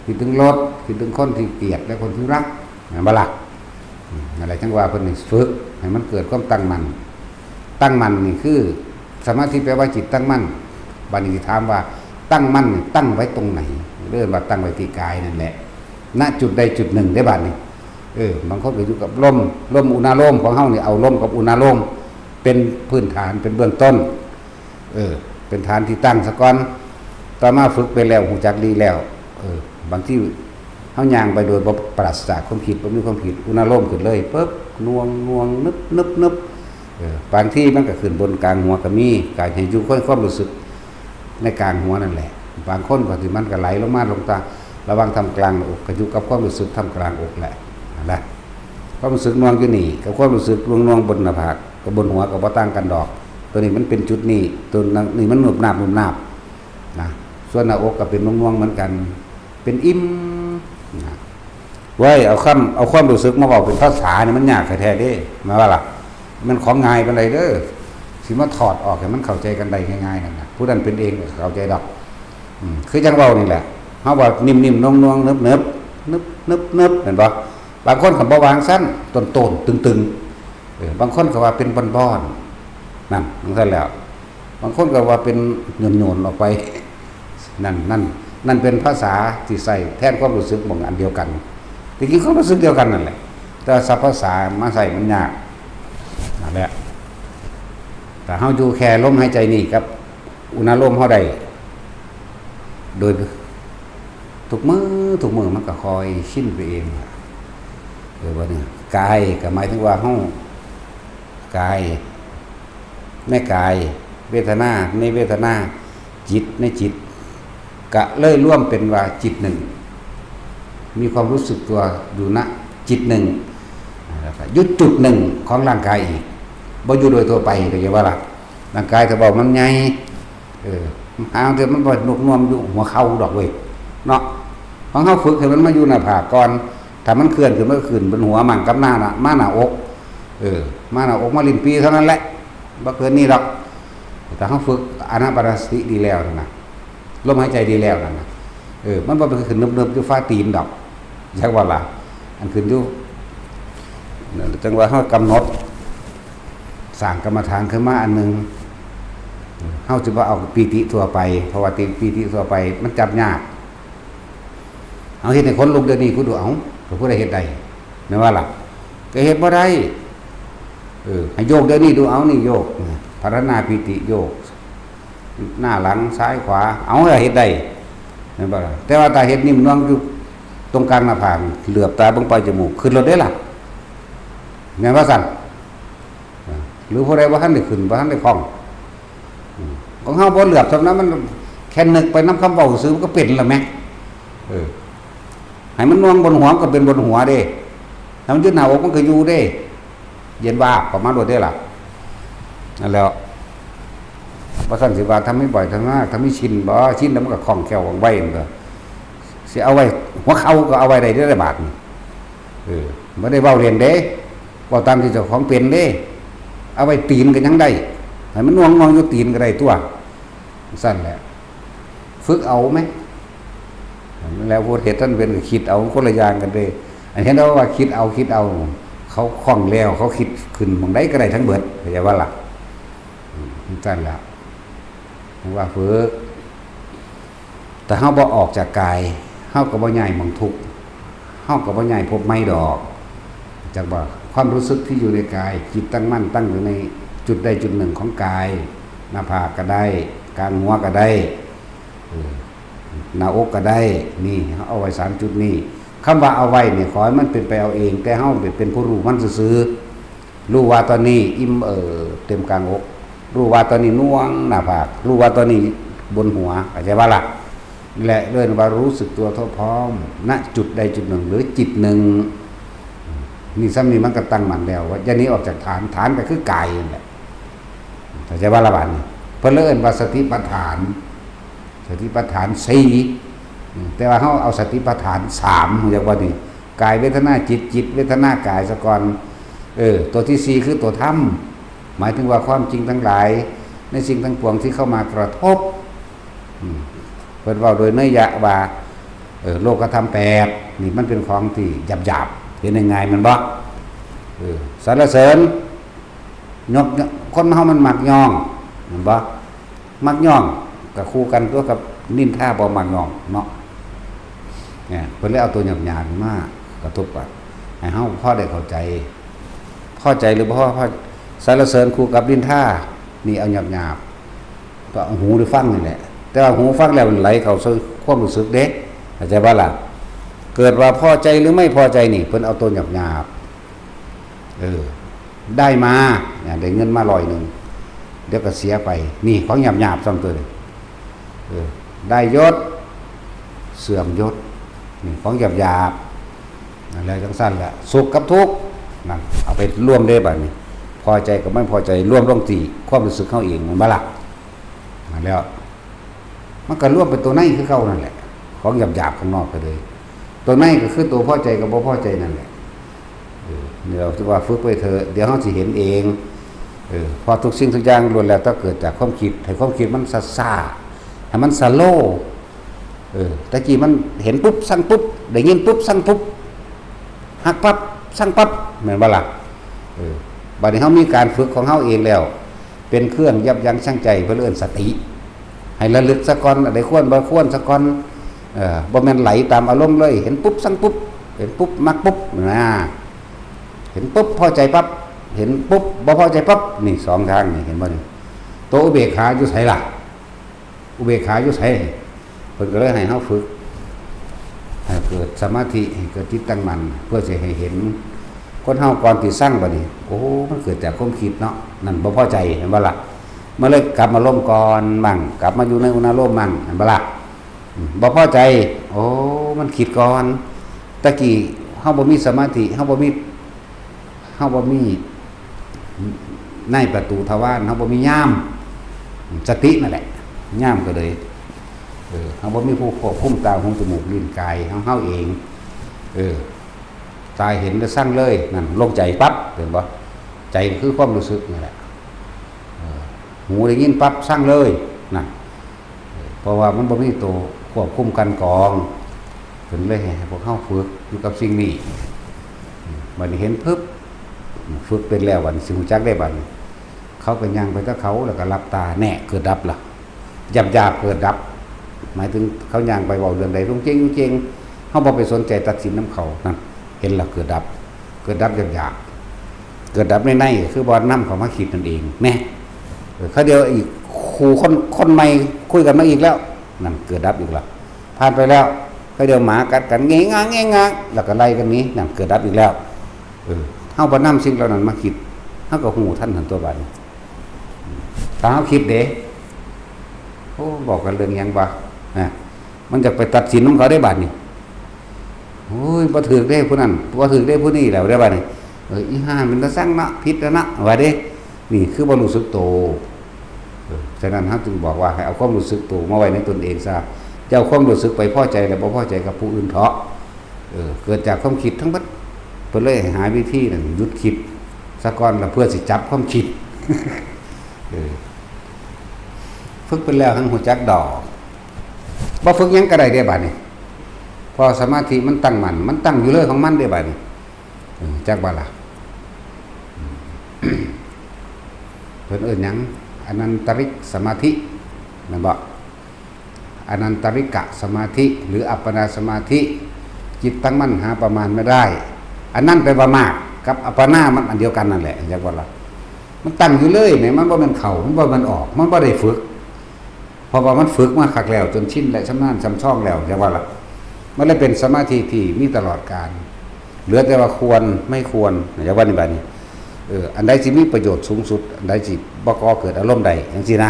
คิดถึงรถคิดถึงคนที่เกลียดและคนที่รักบ่ล่ะอะไรจังว่าเพิ่นนี่ฝึกให้มันเกิดความตั้งมั่นนี่คือสมาธิแปลว่าจิตตั้งมั่นบัดนี้ถามว่าตั้งมั่นตั้งไว้ตรงไหนเรื่องว่าตั้งไว้ที่กายนั่นแหละณจุดใดจุดหนึ่งได้บัดนี้บางคนก็อยู่กับลมอุณาโลมของเฮานี่เอาลมกับอุณาโลม เป็นพื้นฐานเป็นเบื้องต้นเป็นฐานที่ตั้งซะก่อนต่อมาฝึกไปแล้วหูจักดีแล้วบางที่เฮาย่างไปโดยบ่ปราศจากความคิดบ่มีความคิดอุณโลมขึ้นเลยปึ๊บน่วงนึบบางที่มันก็ขึ้นบนกลางหัวก็มีกายให้อยู่ความรู้สึกในกลางหัวนั่นแหละบางคนก็สิมันก็ไหลลงมาลงตาระวังทำกลางอกก็อยู่กับความรู้สึกทำกลางอกแหละนะความรู้สึกน่วงอยู่นี่กับความรู้สึกน่วงบนหน้าผากกับบนหัวก็บ่ต่างกันดอกตัวนี้มันเป็นจุดนี้ตัวนี้มันหนุบหนาบนะส่วนหน้าอกก็เป็นน่วงเหมือนกันเป็นอิ่มนะไว้เอาความรู้สึกมาบอกเป็นภาษาเนี่ยมันยากแท้ๆเด้หมายว่าล่ะมันของง่ายปานใดเด้อสิมาถอดออกให้มันเข้าใจกันได้ง่ายๆนั่นน่ะผู้นั้นเป็นเองก็เข้าใจดอกคือจังเว้านี่แหละเฮาว่านิ่มๆน่วงๆเนิบๆเห็นบ่บางคนก็บ่วางสั้นต้นๆตึงๆบางคนก็ว่าเป็นบ้อนๆนั่นซั่นแล้วบางคนก็ว่าเป็นโยนๆออกไปนั่นเป็นภาษาที่ใส่แทนความรู้สึกบางอันเดียวกันจริงๆความรู้สึกเดียวกันนั่นแหละแต่ศัพท์ภาษามาใส่มันยากนั่นแหละแต่เฮาอยู่แค่ลมหายใจนี่กับอุณหภูมิเฮาได้โดยทุกมือมันก็คอยชินไปเองว่านี่กายก็หมายถึงว่าเฮากายในกายเวทนาในเวทนาจิตในจิตก็เลยร่วมเป็นว่าจิตหนึ่งมีความรู้สึกตัวอยู่ณจิตหนึ่งยุดจุดหนึ่งของร่างกายอีกบ่อยู่โดยตัวไปก็จะว่าล่ะร่างกายถ้าบอกมันใหญ่หางเถอะมันบ่นกนวมอยู่หัวเข่าดอกเว้ยเนาะของเฮาฝึกให้มันมาอยู่หน้าผากก่อนถ้ามันเคลื่อนขึ้นมันก็ขึ้นบนหัวมั่งกับหน้าน่ะมาหน้าอกมาหน้าอกมาลิ้นปีเท่านั้นแหละบ่เกินนี้หรอกแต่เฮาฝึกอานาปานสติดีแล้วนะลมหายใจดีแล้วนั่นนะมันบ่ไปขึ้นนึบๆอยู่ฟ้าตีนดอกจักว่าล่ะอันขึ้นอยู่จังว่าเฮากำหนดสร้างกรรมฐานขึ้นมาอันนึงเฮาสิบ่เอาปีติทั่วไปเพราะว่าปีติทั่วไปมันจับยากเอาเฮ็ดให้คนลุกเดี๋ยวนี้กูดูเอาผู้ใดเฮ็ดได้แม่นว่าล่ะก็เฮ็ดบ่ได้ให้โยกเดี๋ยวนี้ดูเอานี่โยกพัฒนาปีติโยกหน้าหลังซ้ายขวาเอาเฮ็ดได้แม่นบ่ล่ะแต่ว่าถ้าเฮ็ดนิ่มนวลอยู่ตรงกลางหน้าผากเหลือบตาเบิ่งปลายจมูกขึ้นรถได้ล่ะแม่นว่าซั่นหรือผู้ใดบ่ทันได้ขึ้นบ่ทันได้คล่องของเฮาบ่เหลือบซำนั้นมันแค่นึกไปนำคำเว้าซื่อมันก็เป็นแล้วแม่ให้มันน่วงบนหัวก็เป็นบนหัวเด้ถ้ามันอยู่หน้าอกมันก็อยู่เด้เย็นว่าประมาณโดดได้ล่ะนั่นแล้วว่าซั่นสิว่าทำให้บ่อยทำมากทำให้ชินบ่ชินแล้วมันก็คล่องแคล่วว่องไวมันก็สิเอาไว้หัวเข่าก็เอาไว้ได้เด้อบาดนี่บ่ได้เว้าเรียนเด้เว้าตามที่เจ้าของเป็นเด้เอาไว้ตีนก็ยังได้ให้มันน่วงอยู่ตีนก็ได้ตัวซั่นแหละฝึกเอาไหมแล้วพูดเหตุท่านเป็นคิดเอาคนละอย่างกันเลยอันนี้เราว่าคิดเอาเขาคล่องแล้วเขาคิดขึ้นมองได้ก็ได้ทั้งเบิดเข้าใจว่าล่ะนั่นแหละว่าฝึกแต่เฮาบ่ออกจากกายเฮาก็บ่ใหญ่มองทุกข์เฮาก็บ่ใหญ่พบไม่ดอกจากว่าความรู้สึกที่อยู่ในกายจิตตั้งมั่นตั้งอยู่ในจุดใดจุดหนึ่งของกายหน้าผากก็ได้กลางหัวก็ได้หน้าอกก็ได้นี่เอาไว้3จุดนี้คำว่าเอาไว้เนี่ยขอให้มันเป็นไปเอาเองแต่เฮาเป็นผู้รู้มันซื่อๆรู้ว่าตอนนี้อิ่มเต็มกลางอกรู้ว่าตอนนี้น่วงหน้าผากรู้ว่าตอนนี้บนหัวเข้าใจว่าล่ะและเรื่องว่ารู้สึกตัวทั่วพร้อมณจุดใดจุดหนึ่งหรือจิตหนึ่งนี่ซ้ำนี่มันก็ตั้งมั่นแล้วว่าอย่างนี้ออกจากฐานก็คือกายนั่นแหละเข้าใจว่าละบาดนี้เพิ่นเอิ้นว่าสติปัฏฐาน4แต่ว่าเขาเอาสติปัฏฐาน3อย่างว่านี่กายเวทนาจิตเวทนากายซะก่อนตัวที่4คือตัวธรรมหมายถึงว่าความจริงทั้งหลายในสิ่งทั้งปวงที่เข้ามากระทบเพิ่นเว้าโดยเนื้อหะว่าโลกธรรม8นี่มันเป็นของที่หยาบๆเห็นยังไงมันบ่สรรเสริญยกคนเฮามันมักย่องเห็นบ่มักย่องก็คู่กันตัวกับนินทาบ่มักย่องเนาะเนี่ยเพิ่นเลยเอาตัวหยาบๆมากระทบกันให้เฮาพอได้เข้าใจหรือบ่พอ สรรเสริญคู่กับดินท่านี่เอาหยาบๆก็เอาหูได้ฟังนี่แหละแต่ว่าหูฟังแล้วมันไหลเข้าสู่ความรู้สึกเด้เข้าใจบ่ล่ะเกิดว่าพอใจหรือไม่พอใจนี่เพิ่นเอาตัวหยาบๆได้มาเนี่ยได้เงินมา100เดี๋ยวก็เสียไปนี่ของหยาบๆซ้ำตัวเลยได้ยศเสื่อมยศนี่ของหยาบๆอะไรจังสั้นแหละสุขกับทุกข์นั่นเอาไปร่วมได้บัดนี้พอใจกับไม่พอใจร่วมลงตีความรู้สึกเขาเองมันบ่ล่ะมาแล้วมันก็ร่วมเป็นตัวในคือเขานั่นแหละของหยาบๆข้างนอกก็เลยตัวในก็คือตัวพอใจกับบ่พอใจนั่นแหละเดี๋ยวที่ว่าฝึกไปเถอะเดี๋ยวเขาสิเห็นเองพอทุกสิ่งทุกอย่างล้วนแล้วต้องเกิดจากความคิดให้ความคิดมันซ่าให้มันสโลตะกี้มันเห็นปุ๊บสั่งปุ๊บได้ยินปุ๊บสั่งปุ๊บหักปั๊บสั่งปั๊บเหมือนบ่ล่ะบัดนี้เฮามีการฝึกของเฮาเองแล้วเป็นเครื่องยับยั้งชั่งใจเพื่อเอื้อนสติให้ระลึกซะก่อนได้ควรบ่ควรซะก่อนบ่แม่นไหลตามอารมณ์เลยเห็นปุ๊บสั่งปุ๊บเห็นปุ๊บมักปุ๊บนะเห็นปุ๊บพอใจปั๊บเห็นปุ๊บบ่พอใจปั๊บนี่สองทางนี่เห็นบ่นี่ตัวอุเบกขาอยู่ไสล่ะอุเบกขาอยู่ไสเพิ่นก็เลยให้เฮาฝึกให้เกิดสมาธิให้เกิดจิตตั้งมั่นเพื่อจะให้เห็นคนเฮาก่อนที่สร้างบัดนี้โอ้มันเกิดจากความคิดเนาะนั่นบ่พอใจเห็นบ่ล่ะมาเลยกลับมาร่มก่อนมั่งกลับมาอยู่ในอุณหภูมิมั่งเห็นบ่ล่ะบ่พอใจโอ้มันคิดก่อนตะกี้เฮาบ่มีสมาธิเฮาบ่มีในประตูทวารเฮาบ่มีย่ามสตินั่นแหละย่ามก็เลยเฮาบ่มีผู้ควบคุมตาหูจมูกลิ้นกายเฮาเองตายเห็นแล้วสั่งเลยนั่นลงใจปั๊บเห็นบ่ใจคือความรู้สึกนี่แหละหูได้ยินปั๊บสั่งเลยนั่นเพราะว่ามันบ่มีตัวควบคุมกันกองเพิ่นเลยให้พวกเฮาฝึกอยู่กับสิ่งนี้บัดนี้เห็นปึ๊บฝึกเป็นแล้วบัดนี้สิรู้จักได้บัดนี้เขาก็ย่างไปกับเขาแล้วก็หลับตาแน่เกิดดับล่ะหยาบๆเกิดดับหมายถึงเขาย่างไปเว้าเรื่องใดรุ่งเจงเฮาบ่ไปสนใจตัดสินนำเขานั่นเห็นแล้วเกิดดับหยาบๆเกิดดับในๆคือบ่นำเขามาคิดนั่นเองแน่เขาเดียวอีกคู่คนใหม่คุยกันมาอีกแล้วนั่นเกิดดับอีกแล้วผ่านไปแล้วเขาเดียวหมากัดกันเงงางแล้วก็ไล่กันนี้นั่นเกิดดับอีกแล้วเฮาบ่นำสิ่งเหล่านั้นมาคิดเฮาก็ฮู้ทันตัวบัดนี้ถ้าเฮาคิดเด้โอ้บอกกันเรื่องหยังบ่มันจะไปตัดสินของเขาได้บัดนี้โอ้ยบ่ถูกเด้ผู้นั้นบ่ถูกเด้ผู้นี้แล้วได้บัดนี้อีห่ามันจะสั่งนะผิดแล้วนะว่าเด้นี่คือบ่รู้สึกโตฉะนั้นเฮาจึงบอกว่าให้เอาความรู้สึกโตมาไว้ในตนเองซะจะเอาความรู้สึกไปพอใจแล้วบ่พอใจกับผู้อื่นเถาะเกิดจากความคิดทั้งหมดเพิ่นเลยหาวิธีนั่นหยุดคิดซะก่อนแล้วเพื่อสิจับความคิดฝึกไปแล้วทั้งหัวจักดอกบ่ฝึกหยังก็ได้เด้บัดนี้พอสมาธิมันตั้งมั่นมันตั้งอยู่เลยของมันเด้บัดนี้จักบ่ล่ะเพิ่นเอิ้นหยังอนันตริกสมาธิแม่นบ่อนันตริกะสมาธิหรืออัปปนาสมาธิจิตตั้งมั่นหาประมาณไม่ได้อันนั้นแปลว่ามากกับอัปปนามันอันเดียวกันนั่นแหละจักบ่ล่ะมันตั้งอยู่เลยแม่มันบ่แม่นเข้ามันบ่แม่นออกมันบ่ได้ฝึกเพราะว่ามันฝึกมาคักแล้วจนชินและชำนาญชำช่องแล้วจักว่าล่ะมันเลยเป็นสมาธิที่มีตลอดกาลเหลือแต่ว่าควรไม่ควรจักว่านี่บัดนี้อันใดสิมีประโยชน์สูงสุดอันใดสิบ่ก่อเกิดอารมณ์ใดจังซี่นะ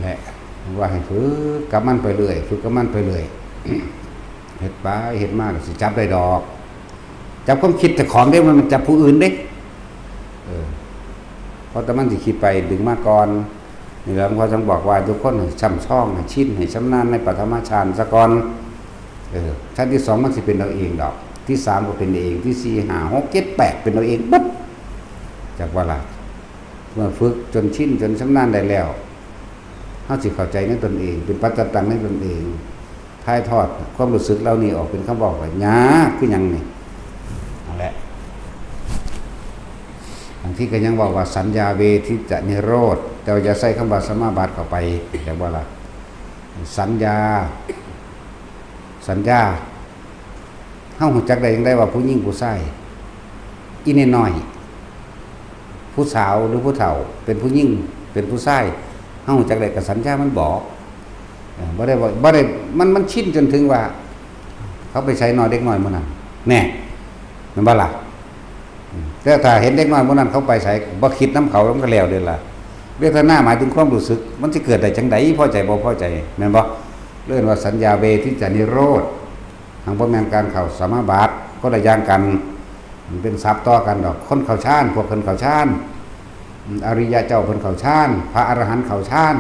แหละว่าให้ฝึกกับมันไปเรื่อยฝึกกับมันไปเรื่อยเฮ็ดไปเฮ็ดมาก็สิจับได้ดอกจับความคิดแต่ของเด้มันจับผู้อื่นเด้เพราะแต่มันสิคิดไปดึงมาก่อนนี่แล้วเขาจึงบอกว่าทุกคนให้ช่ำช่องให้ชินให้ชำนาญในปฐมฌานซะก่อนชั้นที่2มันสิเป็นเราเองดอกที่3ก็เป็นเองที่4 5 6 7 8เป็นเราเองปุ๊บจากว่าล่ะเมื่อฝึกจนชินจนชำนาญได้แล้วเฮาสิเข้าใจในตนเองเป็นปัจจตังในตนเองถ่ายทอดความรู้สึกเหล่านี้ออกเป็นคำบอกว่าหยาคือหยังนี่นั่นแหละบางทีก็ยังบอกว่าสัญญาเวทิจะนิโรธแต่อย่าใส่คำว่าสมาบัติเข้าไปแต่ว่าล่ะสัญญาเฮาฮู้จักได้จังได๋ว่าผู้หญิงผู้ชายอีน้อย ผู้สาวหรือผู้เฒ่า เป็นผู้หญิงเป็นผู้ชายเฮาจักได้ก็สัญญามันบอกบ่ได้บ่ได้มันชินจนถึงว่า เขาไปใช้น้อยเด็กน้อยมื้อนั้นแน่แม่นบ่ล่ะแต่ถ้าเห็นเด็กน้อยมื้อนั้นเขาไปใช้บ่คิดนำเขามันก็แล้วเด้ล่ะเวทนาหมายถึงความรู้สึกมันสิเกิดได้จังได๋พอใจบ่พอใจแม่นบ่เรียกว่าสัญญาเวทิจานิโรธทางบ่แม่นการเข้าสมาบัติก็ได้อย่างกันมันเป็นศัพท์ต่อกันดอกคนเข้าฌานพวกเพิ่นเข้าฌานอริยะเจ้าเพิ่นเข้าฌานพระอรหันต์เข้าฌาน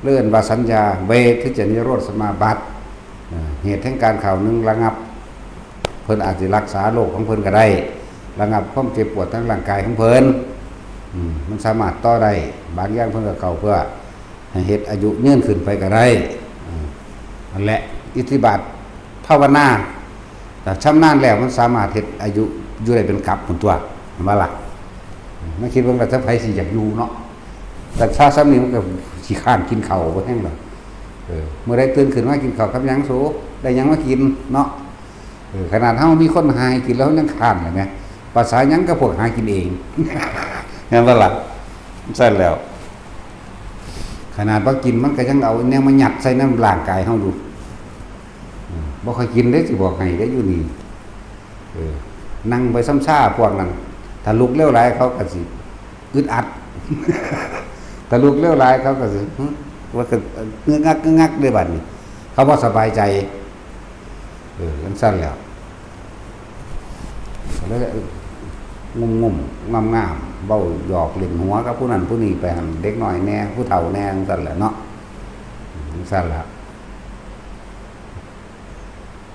เรียกว่าสัญญาเวทิจานิโรธสมาบัติเหตุแห่งการเข้านึงระงับเพิ่นอาจสิรักษาโรคของเพิ่นก็ได้ระงับความเจ็บปวดทางร่างกายของเพิ่นมันสามารถต่อได้บางอย่างเพิ่นก็เข้าเพื่อให้เฮ็ดอายุยืนขึ้นไปก็ได้นั่นแหละอิทธิบาทภาวนาแต่ชำนาญแล้วมันสามารถเฮ็ดอายุอยู่ได้เป็นกับพุ่นตัวว่าล่ะไม่คิดว่าจะไผสิอยากอยู่เนาะแต่ชาซ้ำนี้มันก็สิค้านกินข้าวบ่แห้งดอกเมื่อได้ตื่นขึ้นมากินข้าวกับหยังสูได้หยังมากินเนาะขนาดเฮามีคนหากินแล้วยังค้านเลยแหมภาษาหยังก็พวกหากินเองแม่นบ่ล่ะซั่นแล้วขนาดบ่กินมันก็ยังเอาแนวมายัดใส่น้ำร่างกายเฮาดูบ่ค่อยกินเด้สิบอกให้ได้อยู่นี่นั่งไปซ้ำซ่าพวกนั้นถ้าลุกเร็วหลายเขาก็สิอึดอัดถ้าลุกเร็วหลายเขาก็สิว่าก็งึกงักได้บัดนี้เขาบ่สบายใจจังซั่นแล้วแล้วงุ่มๆงามๆเบ้าหยอกเล่นหัวกับผู้นั้นผู้นี้ไปหั่นเด็กน้อยแน่ผู้เฒ่าแน่จังซั่นแหละเนาะจังซั่นล่ะ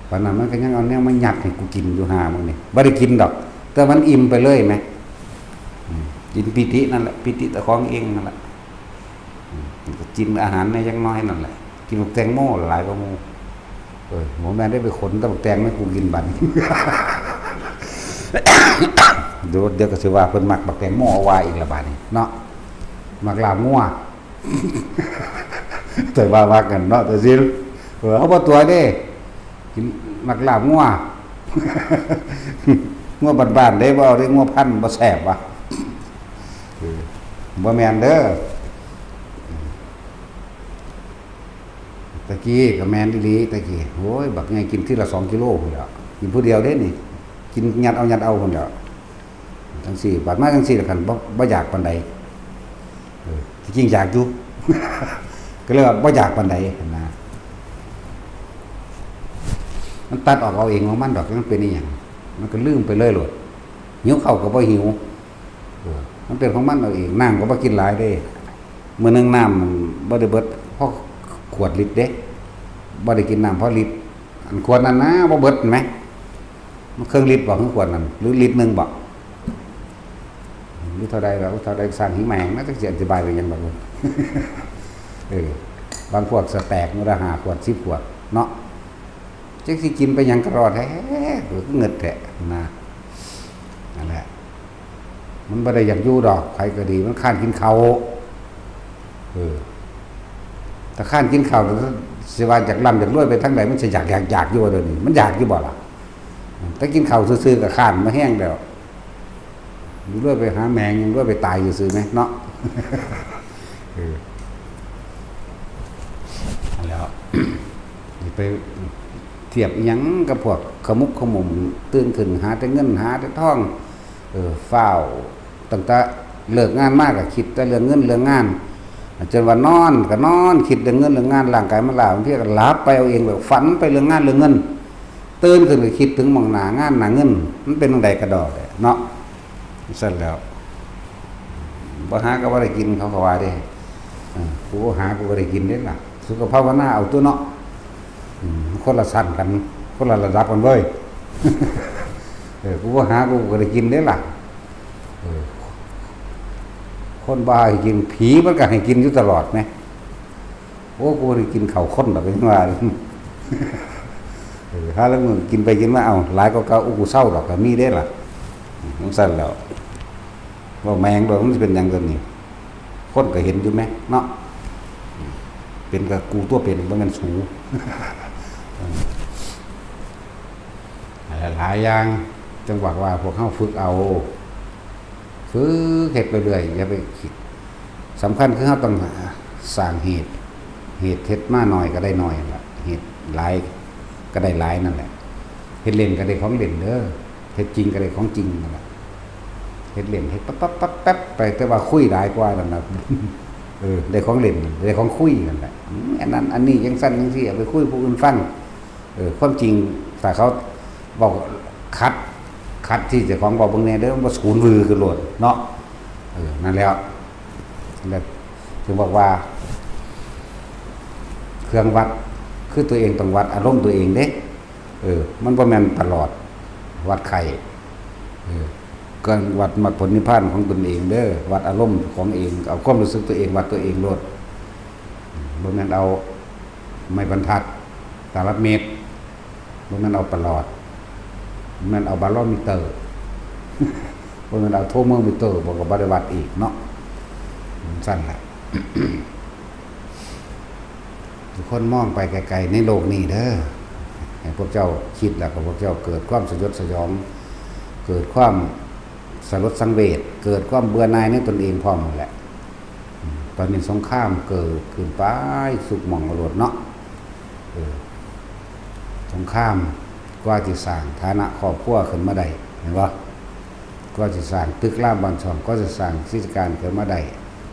ปานนั้นมันก็ยังเอาแนวมายัดให้กูกินอยู่หามึงนี่บ่ได้กินดอกแต่มันอิ่มไปเลยแหมกินปิตินั่นแหละปิติตะของเองนั่นแหละกินอาหารในจังน้อยนั่นแหละกินแตงโมหลายกว่าหมู่หมอแม่ได้ไปขนตะแตงให้กูกินบัดเดี๋ยวก็สิว่าเพิ่นมักบักแตงโมเอาไว้อีกละบาดนี้เนาะมักลาบงัวแต่ว่ากันเนาะแต่สิเอาบ่ตัวเด้กินมักลาบงัวงัวบ้านๆได้บ่เอาได้งัวพันธุ์บ่แซ่บว่ะบ่แม่นเด้อตะกี้ก็แม่นอีหลีตะกี้โอ้ยบักไงกินทีละ2กิโลพุ่นแหล้วกินผู้เดียวเด้นี่กินยัดเอาพุ่นแหล้วจังซี่บาดมาจังซี่ละคั่นบ่อยากปานใดที่จริงอยากอยู่ ก็เลยว่าบ่อยากปานใดนะมันตัดออกเอาเองของมันดอกมันเป็นอีหยังมันก็ลืมไปเลยโลดหิวข้าวก็บ่หิวมันเป็นของมันเอาเองน้ำก็บ่กินหลายเด้มื้อนึงน้ำมันบ่ได้เบิดพอขวดลิตรเด้บ่ได้กินน้ำพอลิตรอันขวดนั้นนะบ่เบิดแม่นมันเครื่องลิตรบ่ถึงขวดนั้นหรือลิตรนึงบ่หรือเท่าใดแล้วเท่าใดสร้างหิแมงน่าจะสิอธิบายไปยังบ่รู้บางพวกสแต็กมื้อละ5ขวด10ขวดเนาะจักสิกินไปหยังก็รอดแท้เงิดแท้นะนั่นแหละมันบ่ได้อยากอยู่ดอกใครก็ดีมันค้านกินข้าวถ้าค้านกินข้าวสิว่าจากร่ำจากรวยไปทางใดมันสิอยากอยู่เดี๋ยวนี้มันอยากอยู่บ่ล่ะถ้ากินข้าวซื่อๆก็ค้านมาแห้งแล้วอยู่รวยไปหาแมงยังรวยไปตายอยู่ซื่อมั้ยเนาะแล้วไปเทียบหยังกับพวกขมุกขมุมตื่นขึ้นหาแต่เงินหาแต่ทองฟ้าวตั้งแต่เลิกงานมากก็คิดแต่เรื่องเงินเรื่องงานจนว่านอนก็นอนคิดเรื่องเงินเรื่องงานร่างกายมันล้าบางทีก็หลับไปเอาเองแบบฝันไปเรื่องงานเรื่องเงินตื่นขึ้นก็คิดถึงหม้องหน้างานหน้าเงินมันเป็นจังไดก็ดอกเนาะซั่นแล้วบ่หาก็บ่ได้กินเขาก็ว่าเด้กูหากูก็ได้กินเด้ล่ะสุขภาพนาเอาตัวเนาะคนละชั้นกันคนละระดับกันเว้ยกูว่าหากูก็ได้กินได้ล่ะคนบ้าให้กินผีมันก็ให้กินอยู่ตลอดไหมโอ้กูได้กินข้าวข้นแบบนี้ว่าถ้าแล้วมึงกินไปกินมาเอาหลายก็เก่ากูเศร้าดอกก็มีได้ล่ะมันสั่นแล้วว่าแมงโดยมันจะเป็นอย่างนี้คนก็เห็นอยู่ไหมเนาะเป็นกับกูตัวเป็นบ่แม่นสูหลายอย่างจังหวะว่าพวกเฮาฝึกเอา ฝึกเฮ็ดไปเรื่อยอย่าไปคิดสำคัญคือเราต้องสร้างเหตุเฮ็ดมาหน่อยก็ได้น้อยล่ะเหตุหลายก็ได้หลายนั่นแหละเฮ็ดเล่นก็ได้ของเล่นเด้อเฮ็ดจริงก็ได้ของจริงนั่นแหละเฮ็ดเล่นเฮ็ดปั๊บไปแต่ว่าคุยหลายกว่านั่นน่ะได้ของเล่นได้ของคุยนั่นแหละอันนั้นอันนี้จังซั่นจังซี่เอาไปคุยผู้อื่นฟังความจริงถ้าเขาบอกคัดที่เจ้าของบอกเบิ่งแน่เด้อบ่สูญวือคือโลดเนาะนั่นแล้วถึงบอกว่าเครื่องวัดคือตัวเองต้องวัดอารมณ์ตัวเองเด้มันบ่แม่นตลอดวัดไข่ก็วัดมรรคผลนิพพานของตนเองเด้อวัดอารมณ์ของเองเอาความรู้สึกตัวเองวัดตัวเองโลดบ่แม่นเอาไม้บรรทัดตลับเมตรบ่แม่นเอาตลอดบ่แม่นเอาบาโลมิเตอร์บ่แม่นเอาโทโมมิเตอร์บ่ก็บ่ได้วัดอีกเนาะสั้นแหละ ทุกคนมองไปไกลๆในโลกนี้เด้อให้พวกเจ้าคิดแล้วก็พวกเจ้าเกิดความสยดสยองเกิดความสลดสังเวชเกิดความเบื่อหน่ายในตนเองพร้อมแหละตอนนี้สงครามเกิดขึ้นไปสุกหม่องอรวดเนาะสงครามกว่าจะสร้างฐานะครอบครัวขึ้นมาได้เห็นบ่ก็จะสร้างตึกรามบ้านช่องก็จะสร้างกิจการขึ้นมาได้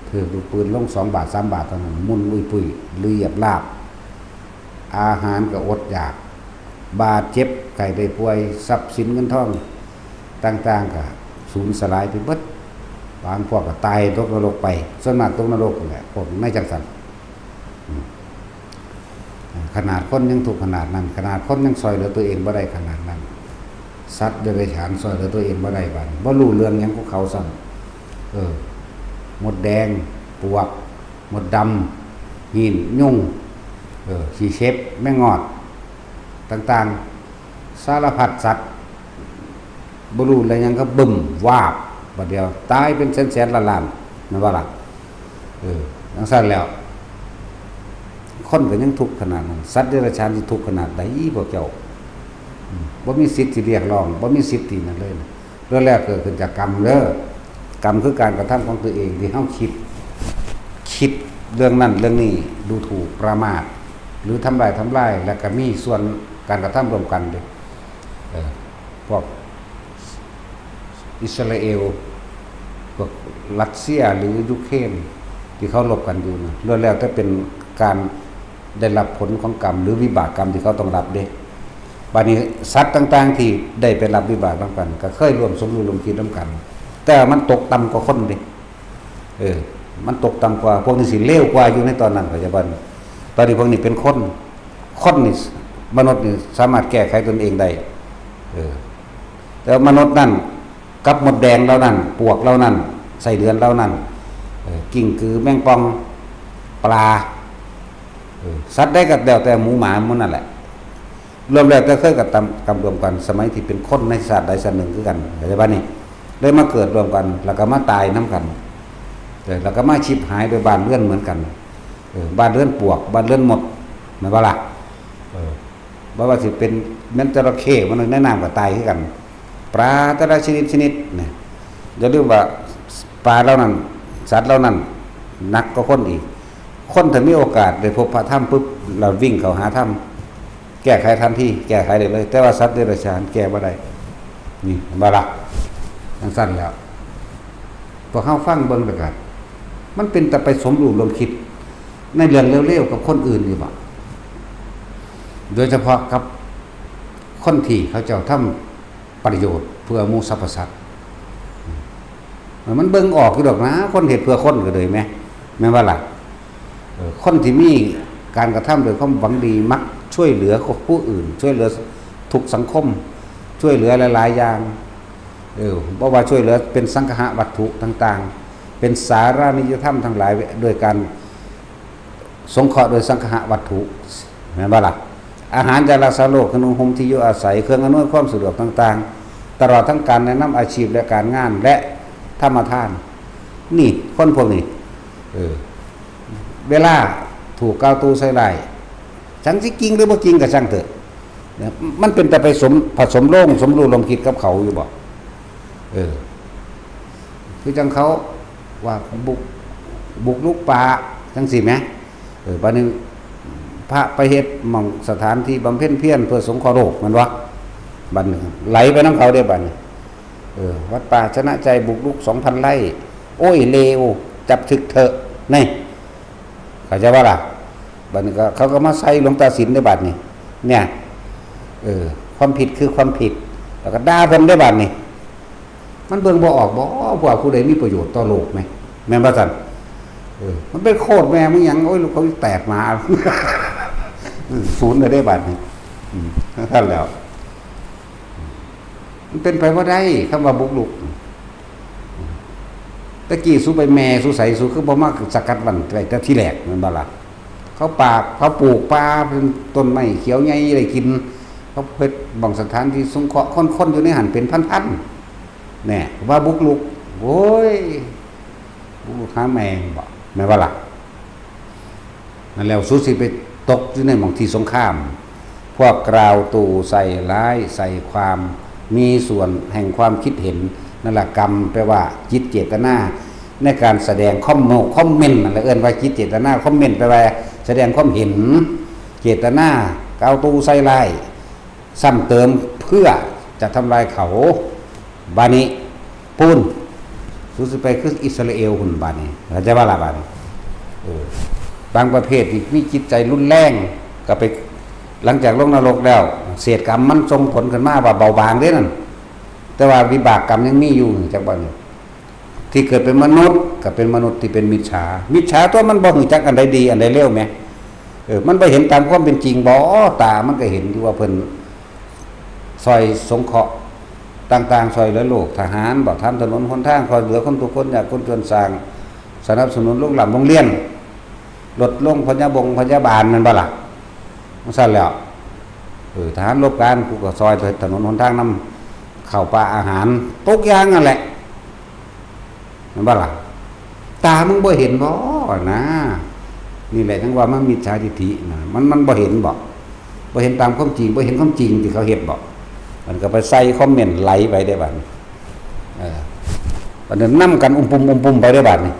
ถือปืนลง2 บาท 3 บาทเท่านั้นมุ่นอุ้ยปุ้ยเรียบราบอาหารก็อดอยากบาดเจ็บไข้ได้ป่วยทรัพย์สินเงินทองต่างๆก็สูญสลายไปเบิดบางพวกก็ตายตกนรกไปส่วนมากตกนรกแหละพวกไม่จังซั่นขนาดคนยังทุกข์ขนาดนั้นขนาดคนยังซอยเหลือตัวเองบ่ได้ขนาดนั้นสัตว์เดรัจฉานซอยเหลือตัวเองบ่ได้บัดบ่รู้เรื่องหยังของเขาซ้ำมดแดงปวกมดดำหินยุ่งขี้เชฟแม่งอดต่างๆสารพัดสัตว์บ่รู้อะไรหยังก็บึ้มวาบบัดเดียวตายเป็นแสนๆล้านๆนั่นว่าล่ะจังซั่นแล้วคนก็ยังทุกข์ขนาดนั้นสัตว์เดรัจฉานสิทุกข์ขนาดใดพวกเจ้าบ่มีสิทธิ์ที่เรียกร้องบ่มีสิทธิ์ที่นั่นเลยเรื่องแรกเกิดขึ้นจากกรรมเด้อกรรมคือการกระทำของตัวเองที่เฮาคิดเรื่องนั้นเรื่องนี้ดูถูกประมาทหรือทำลายแล้วก็มีส่วนการกระทำร่วมกันเด้พวกอิสราเอลพวกรัสเซียหรือยูเครนที่เขารบกันอยู่นะล้วนแล้วแต่เป็นการได้รับผลของกรรมหรือวิบากกรรมที่เขาต้องรับเด้บัดนี้สัตว์ต่างๆที่ได้ไปรับวิบากร่วมกันก็เคยร่วมสมรู้ร่วมคิดร่วมกันแต่มันตกต่ำกว่าคนดิมันตกต่ำกว่าพวกนี้สิเลวกว่าอยู่ในตอนนั้นปัจจุบันตอนนี้พวกนี้เป็นคนนี่มนุษย์นี่สามารถแก้ไขตนเองได้แต่มนุษย์นั่นกับมดแดงเรานั่นปวกเรานั่นไส้เดือนเรานั่นกิ้งกือแมงป่องปลาสัตว์ได้กับแต่หมูหมามันนั่นแหละรวมแล้วแต่เคยกับกรรมรวมกันสมัยที่เป็นคนในศาสตร์ใดศาสตร์หนึ่งคือกันปัจจุบันนี้ได้มาเกิดรวมกันแล้วก็มาตายน้ำกันแล้วก็มาชิบหายโดยบ้านเรือนเหมือนกันบ้านเรือนปวกบ้านเรือนหมดไม่ว่าล่ะบ่ว่าสิเป็นแม่นจระเข้มันในน้ำก็ตายคือกันปลาแต่ละชนิดเนี่ยอย่าลืมว่าปลาเหล่านั้นสัตว์เหล่านั้นนักก็คนอีกคนถ้ามีโอกาสได้พบพระธรรมปุ๊บเราวิ่งเข้าหาธรรมแก้ไขทันทีแก้ไขได้เลยแต่ว่าสัตว์เดรัจฉานแก้บ่ได้นี่บ่ล่ะจังซั่นแล้วพอเฮาฟังเบิ่งแล้วก็มันเป็นแต่ไปสมรู้ร่วมคิดในเรื่องเร็วๆกับคนอื่นนี่บ่โดยเฉพาะกับคนที่เขาเจ้าทำประโยชน์เพื่อหมู่สรรพสัตว์มันเบิ่งออกอยู่ดอกนะคนเฮ็ดเพื่อคนก็เลยแม่นว่าล่ะคนที่มีการกระทำโดยความหวังดีมักช่วยเหลือผู้อื่นช่วยเหลือทุกสังคมช่วยเหลือหลายๆอย่างบ่ว่าช่วยเหลือเป็นสังฆะวัตถุต่างๆเป็นสารานิยธรรมทั้งหลายโดยการสงเคราะห์โดยสังฆะวัตถุแม่นบ่ล่ะอาหารยารักษาโรคขนมห่มที่อยู่อาศัยเครื่องอำนวยความสะดวกต่างๆตลอดทั้งการแนะนำอาชีพและการงานและธรรมทานนี่คนพวกนี้เวลาถูกก้าวตู้ใส่ได้จังสิจริงหรือบ่จริงก็ช่างเถอะมันเป็นแต่ไปผสมโลงสมรู้ลมคิดกับเขาอยู่บ่ คือจังเขาว่าบุกลุกป่าจังสิแหมบัดนี้พระไปเฮ็ดหม่องสถานที่บำเพ็ญเพียรเพื่อสงเคราะห์โลกมันวะบัดนี้ไหลไปนำเขาได้บัดนี้วัดป่าชนะใจบุกลุก 2,000 ไร่โอ้ยเลวจับถึกเถอะนี่เข้าใจบ่ล่ะบัดนี้ก็เขาก็มาใส่หลวงตาสินได้บัดนี้เนี่ยความผิดคือความผิดแล้วก็ด่าเพิ่นได้บัดนี้มันเบิ่งบ่ออกบ่ว่าผู้ใดมีประโยชน์ต่อโลกไหมแม่นบ่ซั่นมันเป็นโคตรแม่มึงหยังโอ้ยเขาแตกมาศูนย์เลยได้บัดนี้ท่านแล้วมันเป็นไปบ่ได้คำว่าบุกลุกตะกี้สู้ไปแม่สู้ใสสู้คือบ่มาสกัดวันไว้แต่ที่แรกแม่นบ่ล่ะเขาปลูกป่าเป็นต้นไม้เขียวใหญ่ได้กินเขาเฮ็ดบางสถานที่สงเคราะห์คนๆอยู่ในหันเป็นพันๆแน่ว่าบุกลุกโอ้ยบุกลุกหาแมงบ่แม่นบ่ล่ะนั่นแล้วสู้สิไปตกอยู่ในหม่องที่สงครามพวกกล่าวตู่ใส่ร้ายใส่ความมีส่วนแห่งความคิดเห็นนั่นแหละกรรมแปลว่าจิตเจตนาในการแสดงคอมเมนต์นั่นแหละเอิ้นว่าจิตเจตนาคอมเมนต์แปลว่าแสดงความเห็นเจตนากล่าวตู่ใส่ร้ายซ้ำเติมเพื่อจะทำลายเขาบานี้ปูนสู้สิไปคืออิสราเอลหุ่นบานี้เข้าใจว่าล่ะบานี้บางประเภทที่มีจิตใจรุนแรงก็ไปหลังจากลงนรกแล้วเศษกรรมมันส่งผลขึ้นมาว่าเบาบางเด้นั่นแต่ว่าวิบากกรรมยังมีอยู่จักบ่นี่ที่เกิดเป็นมนุษย์ก็เป็นมนุษย์ที่เป็นมิจฉาตัวมันบ่รู้จักอันใดดีอันใดเลวแหมมันบ่เห็นตามความเป็นจริงบ่ตามันก็เห็นอยู่ว่าเพิ่นซอยสงเคราะห์ต่างๆซอยเหลือโลกทหารบ่ทำถนนหนทางซอยเหลือคนทุกคนอยากคนจนสร้างสนับสนุนโรงโรงเรียนลดลงพยาบาลมันบ่ล่ะมันสั่นแล้วทหารรบการกูก็ซอยถนนหนทางนำข้าวปลาอาหารทุกอย่างนั่นแหละมันบ่ล่ะตามึงบ่เห็นบ่นะนี่แหละทั้งว่ามันมิจฉาทิฏฐินะมันบ่เห็นบ่เห็นตามความจริงบ่เห็นความจริงที่เขาเฮ็ดบ่มันก็ไปใส่คอมเมนต์ไหลไปได้บัดบัดนั้นนำกันปุ่มไปได้บัดนี่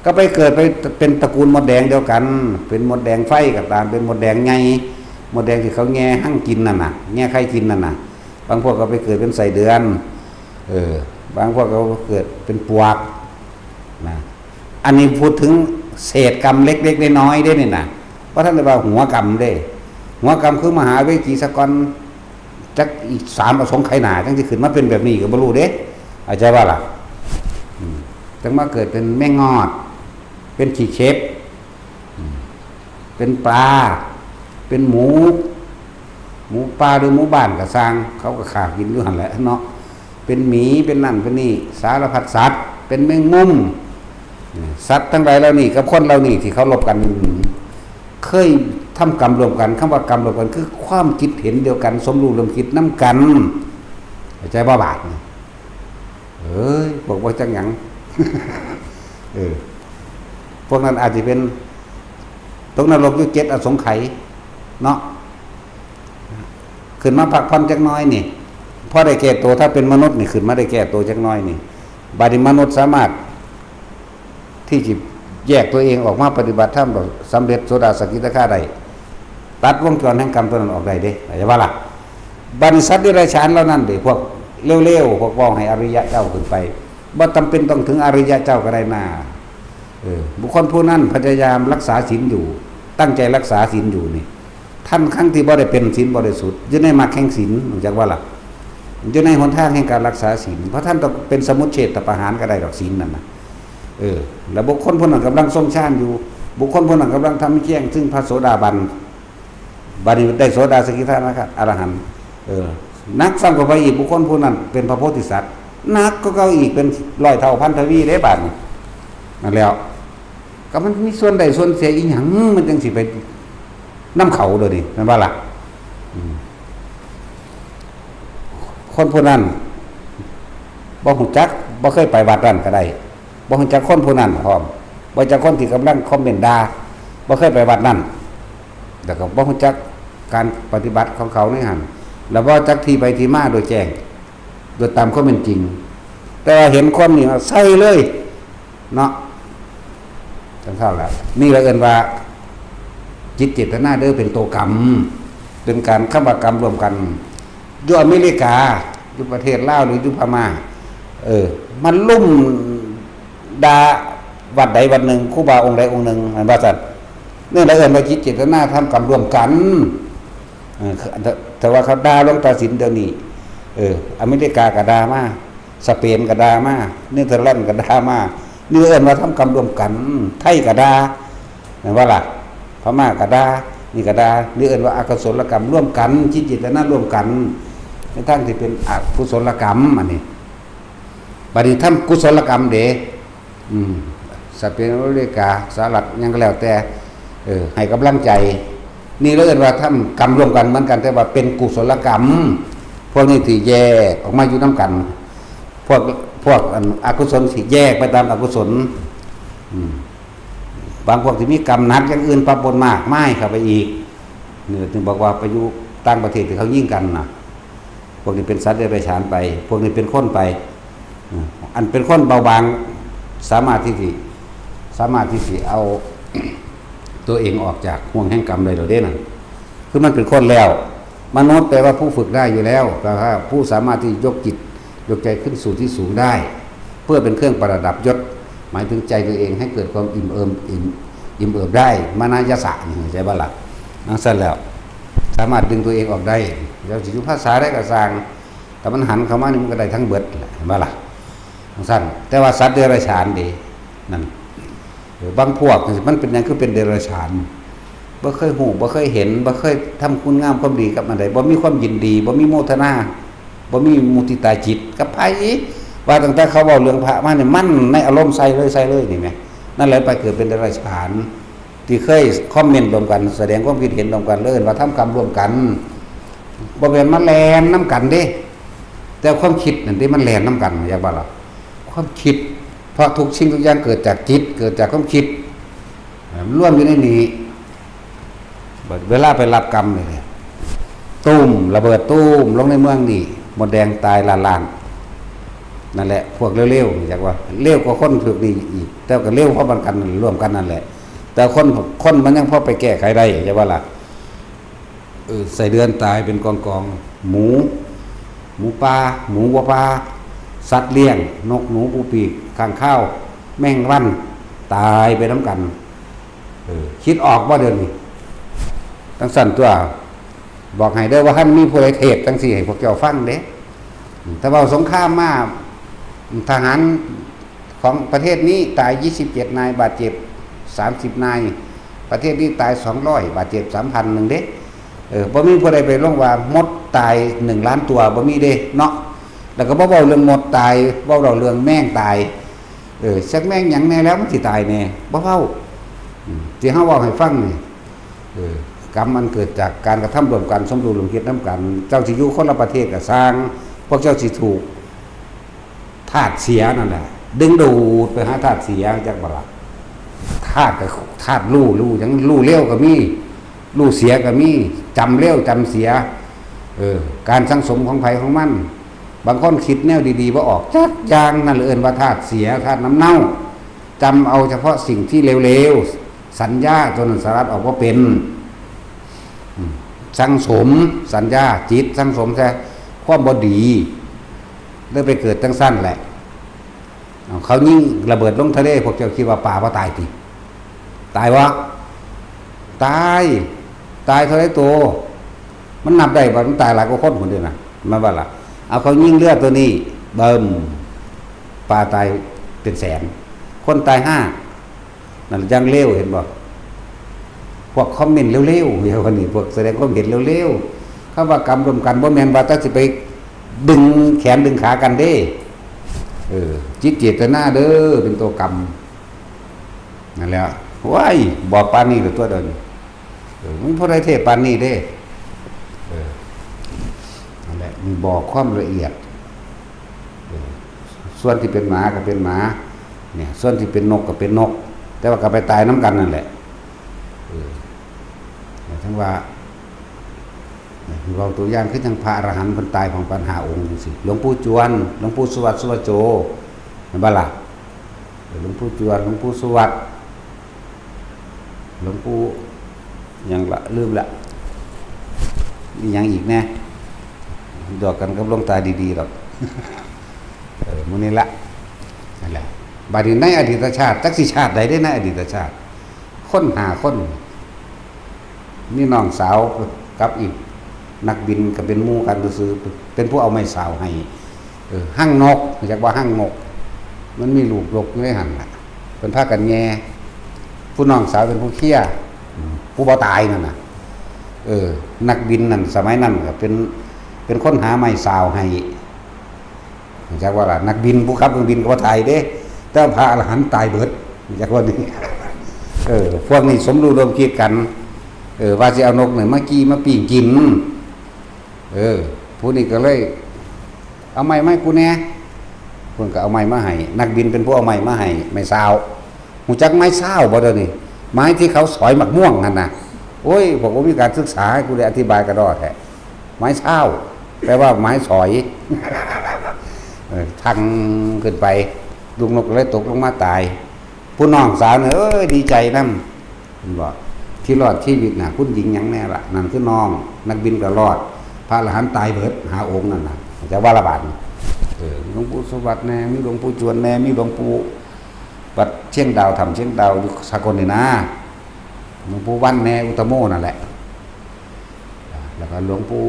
ก็ไปเกิดไปเป็นตระกูลมดแดงเดียวกันเป็นมดแดงไฟก็ตามเป็นมดแดงไงมดแดงที่เขาแง่หั่งกินนั่นน่ะแง่ไข่กินนั่นน่ะบางพวกก็ไปเกิดเป็นไส้เดือนบางพวกก็เกิดเป็นปวกนะอันนี้พูดถึงเศษกรรมเล็กๆน้อยๆได้นี่น่ะเพราะท่านเรียกว่าหัวกรรมเด้หัวกรรมคือมหาวิจีสกรจักอีก3อสงไขยหน้าจังสิขึ้นมาเป็นแบบนี้ก็บ่รู้เด้เข้าใจว่าล่ะจังมาเกิดเป็นแม่งอดเป็นขี้เข็บเป็นปลาเป็นหมูปลาหรือหมูบ้านก็สร้างเขาก็ขากินอยู่หั่นแหละเนาะเป็นหมีเป็นนั่นเป็นนี่สารพัดสัตว์เป็นแมงมุมสัตว์ทั้งหลายเหล่านี้กับคนเหล่านี้ที่เขารบกันเคยทำกรรมรวมกันคำว่ากรรมรวมกันคือความคิดเห็นเดียวกันสมรู้ร่วมคิดน้ำกันเข้าใจบ่บาดบอกว่าจังหยังพวกนั้นอาจจะเป็นตกนรกอยู่7อสงไขยเนาะขึ้นมาพักผ่อนจักน้อยนี่พอได้แก้ตัวถ้าเป็นมนุษย์นี่ขึ้นมาได้แก้ตัวจักน้อยนี่บาดนี้มนุษย์สามารถที่จะแยกตัวเองออกมาปฏิบัติธรรมแบบสำเร็จโสดาสกิทาคาได้ตัดวงจรแห่งกรรมตัวนั้นออกได้เด้เข้าใจว่าล่ะบรรษัทดิเรกชันเหล่านั้นเด้พวกเร็วๆพวกว่าให้อริยะเจ้าขึ้นไปบ่จำเป็นต้องถึงอริยะเจ้าก็ได้นะบุคคลผู้นั้นพยายามรักษาศีลอยู่ตั้งใจรักษาศีลอยู่นี่ท่านครั้งที่บ่ได้เป็นศีลบริสุทธิ์อยู่ในมรรคแห่งศีลรู้จักว่าล่ะอยู่ในหนทางแห่งการรักษาศีลเพราะท่านต้องเป็นสมุจเฉทประหารก็ได้ดอกศีลนั่นน่ะแล้วบุคคลผู้นั้นกำลังทรงฌานอยู่บุคคลผู้นั้นกำลังทำให้แจ้งซึ่งพระโสดาบันบัดนี้ได้โสดาสกิทาคาอรหันต์นักสร้างกว่าอีกบุคคลผู้นั้นเป็นพระโพธิสัตว์นักก็เก่าอีกเป็น100 เท่าพันทวีได้บาดนี้นั่นแล้วก็มันมีส่วนใดส่วนเสียอีหยังมันจังสิไปน้ำเขาโดยดินั่นว่าล่ะคนผู้นั้นบ่ฮู้จักบ่เคยไปวัดนั้นก็ได้บ่ฮู้จักคนผู้นั้นพร้อมบ่จักคนที่กำลังคอมเมนต์ด่าบ่เคยไปวัดนั้นแต่ก็บ่ฮู้จักการปฏิบัติของเขาในหั่นแล้วบ่จักที่ไปที่มาโดยแจ้งโดยตามความเป็นจริง แต่ว่าเห็นคนนี่ใส่เลยเนาะจังเท่าแล้วนี่เราเอิ้นว่าจิตเจตนาเด้อเป็นตัวกรรมเป็นการฆาตกรรมรวมกันอยู่อเมริกาอยู่ประเทศลาวหรืออยู่พม่ามันลุ่มดาวัดใดวัดหนึ่งครูบาองค์ใดองค์หนึ่งอันว่าซั่นนี่เราเอิ้นว่าจิตเจตนาทำกรรมร่วมกันแต่ว่าเขาด่าหลวงตาสินเดี๋ยวนี้อเมริกาก็ด่ามาสเปนก็ด่ามาเนเธอร์แลนด์ก็ด่ามานี่เอิ้นว่าทำกรรมร่วมกันไทยก็ด่าแม่นว่าล่ะพม่าก็ด่านี่ก็ด่านี่เอิ้นว่าอกุศลกรรมร่วมกันจิตเจตนาร่วมกันในทางที่เป็นอกุศลกรรมอันนี้บัดนี้ทำกุศลกรรมเด้สเปนอเมริกาสหรัฐยังก็แล้วแต่ให้กำลังใจนี่เราเอิ้นว่าทำกรรมร่วมกันเหมือนกันแต่ว่าเป็นกุศลกรรมพวกนี้ที่แยกออกมาอยู่นำกันพวกอกุศลสิแยกไปตามอกุศลบางพวกที่มีกรรมหนักอย่างอื่นปะปนมากไม่เข้าไปอีกนี่ถึงบอกว่าไปอยู่ต่างประเทศที่เขายิ่งกันน่ะพวกนี้เป็นสัตว์เดรัจฉานไปพวกนี้เป็นคนไปอันเป็นคนเบาบางสามารถที่สิเอาตัวเองออกจากห่วงแห่งกรรมเลยเดี๋ยวนี้น่ะคือมันเป็นคนแล้วมนุษย์แปลว่าผู้ฝึกได้อยู่แล้วแปลว่าผู้สามารถที่ยกจิตยกใจขึ้นสู่ที่สูงได้เพื่อเป็นเครื่องประดับยศหมายถึงใจตัวเองให้เกิดความอิ่มเอิบได้มานายสะใช่บ่ล่ะนั่นเสร็จแล้วสามารถดึงตัวเองออกได้แล้วสิอยู่ภาษาได้ก็สร้างแต่มันหันเข้ามานี่มันก็ได้ทั้งเบิดเห็นบ่ล่ะสั้นแต่ว่าสัตว์เดรัจฉานดีนั่นบางพวกมันเป็นอย่างคือเป็นเดรัจฉานบ่เคยหูบ่เคยเห็นบ่เคยทำคุณงามความดีกับอันใดบ่มีความยินดีบ่มีโมทนาบ่มีมุทิตาจิตกับไผว่าตั้งแต่เขาเว้าเรื่องพระมาเนี่ยมันในอารมณ์ใส่เลยนี่แหมนั่นแหละไปเกิดเป็นเดรัจฉานที่เคยคอมเมนต์รวมกันแสดงความคิดเห็นรวมกันเลยว่าทำกรรมร่วมกันบ่แม่นมาแลนนำกันเด้แต่ความคิดนั่นที่มันแลนนำกันอยากบ่ล่ะความคิดเพราะทุกสิ่งทุกอย่างเกิดจากจิตเกิดจากความคิดมันร่วมอยู่ในนี้เวลาไปรับกรรมเลยตุ้มระเบิดตุ้มลงในเมืองนี่หมดแดงตายล้านนั่นแหละพวกเร็วๆจากว่าเร็วกว่าคนพวกนี้อีกแต่ก็เร็วเพราะมันกันร่วมกันนั่นแหละแต่คนมันยังพอไปแก้ไขได้ใช่ป่ะล่ะใส่เดือนตายเป็นกองหมูปลาหมูวัวปลาสัตว์เลี้ยงนกหนูปูปีกข้างข้าวแมงวันตายไปน้ำกันคิดออกว่าเดือนนี้ตั้งสั่นตัวบอกให้ได้ว่าท่านมีผู้ใดเทศตั้งสี่ให้พวกเจ้าฟังเด้แต่ว่าสงครามมาทหารของประเทศนี้ตาย27นายบาดเจ็บ30นายประเทศนี้ตาย200บาดเจ็บ 3,000 นึงเด้บ่มีผู้ใดไปลงว่ามดตาย1ล้านตัวบ่มีเด้เนาะแล้วก็บ่เว้าเรื่องมดตายบ่เว้าเรื่องแมงตายสักแมงหยังแน่แล้วมันสิตายแน่บ่เว้าที่เฮาเว้าให้ฟังนี่กรรมมันเกิดจากการกระทำร่วมกันสมรู้ร่วมคิดนำกันเจ้าสิอยู่คนละประเทศก็สร้างพวกเจ้าสิถูกธาตุเสียนั่นแหละดึงดูดไปหาธาตุเสียจากบ่ล่ะธาตุก็ธาตุรู้จังรู้เร็วก็มีรู้เสียก็มีจำเร็วจำเสียการสังสมของไผของมันบางคนคิดแนวดีๆบ่ออกจักอย่างนั่นเอิ้นว่าธาตุเสียธาตุน้ำเน่าจำเอาเฉพาะสิ่งที่เร็วๆสัญญาจนสารัดออกว่าเป็นสังสมสัญญาจิตสังสมแท้ความบ่ดีเลยไปเกิดจังสั้นแหละเขายิ่งระเบิดลงทะเลพวกเจ้าคิดว่าป่าว่าตายติตายวะตายเท่าไรตัวมันนับได้บ่มันตายหลายกว่าคนคนเดียวนะมันว่าล่ะเอาเขายิ่งเลือดตัวนี้เบิ่มป่าตายเป็นแสนคนตาย5นั่นยังเร็วเห็นบ่พวกคอมเมนต์เร็วๆเดี๋ยวคนนี้พวกแสดงความเห็นเร็วๆคำว่ากรรมรวมกันบ่แม่นว่าถ้าสิไปดึงแขนดึงขากันเด้จิตเจตนาเด้อเป็นตัวกรรมนั่นแหละว้ายบอกปานนี้กับตัวเดินมันพอได้เทศปานนี้เด้นั่นแหละมีบอกความละเอียดส่วนที่เป็นหมาก็เป็นหมาเนี่ยส่วนที่เป็นนกก็เป็นนกแต่ว่าก็ไปตายน้ำกันนั่นแหละทั้งว่า เราตัวอย่างคือจังพระอรหันต์เพิ่นตายของปัญหาองค์จังซี่หลวงปู่จวนหลวงปู่สุวัตสุวโจเห็นบ่ล่ะหลวงปู่จวนหลวงปู่สุวัตหลวงปู่หยังละลืมละมีหยังอีกแน่ดอกกันกับหลวงตาดีๆหรอกมื้อนี้ละนั่นแหละบัดนี้ในอดีตชาติจักสิชาติใดได้ในอดีตชาติคนหาคนนี่น้องสาวกับอีกนักบินก็เป็นหมู่กันซื่อเป็นผู้เอาไม้สาวให้หั่งนกอยากว่าหั่งนกมันมีลูกลกอยู่ในหั่นน่ะเป็นพากันแย่ผู้น้องสาวเป็นผู้เคี้ยผู้บ่ตายนั่นน่ะนักบินนั่นสมัยนั้นก็เป็นคนหาไม้สาวให้อยากว่าล่ะนักบินผู้ขับเครื่องบินก็บ่ตายเด้แต่พระอรหันต์ตายเบิดอยากว่านี่พวกนี้สมรู้ร่วมคิดกันว่าสิเอานกนี่มากี้มาปิ้งกินผู้นี้ก็เลยเอาไม้มาให้กูแน่เพิ่นก็เอาไม้มาให้นักบินเป็นผู้เอาไม้มาให้ไม้ซาวฮู้จักไม้ซาวบ่เด้อนี่ไม้ที่เขาสอยหมักม่วงนั่นน่ะโอ้ยผมก็มีการศึกษาให้กูได้อธิบายกระดอแท้ไม้ซาวแปลว่าไม้สอยทังขึ้นไปลูกนกเลยตกลงมาตายผู้น้องสาวเนี่ยดีใจนำเพิ่นบอกที่รอดชีวิตน่ะคุณหญิงหยังแน่ล่ะนั่นคือน้องนักบินก็รอดพระอรหันต์ตายเบิดหาองค์นั่นน่ะจะว่าละบาดหลวงปู่สวัสดิ์แน่มีหลวงปู่จวนแน่มีหลวงปู่วัดเชียงดาวทำเชียงดาวอยู่สกลนี่นะหลวงปู่วันแน่อุตโมนั่นแหละแล้วก็หลวงปู่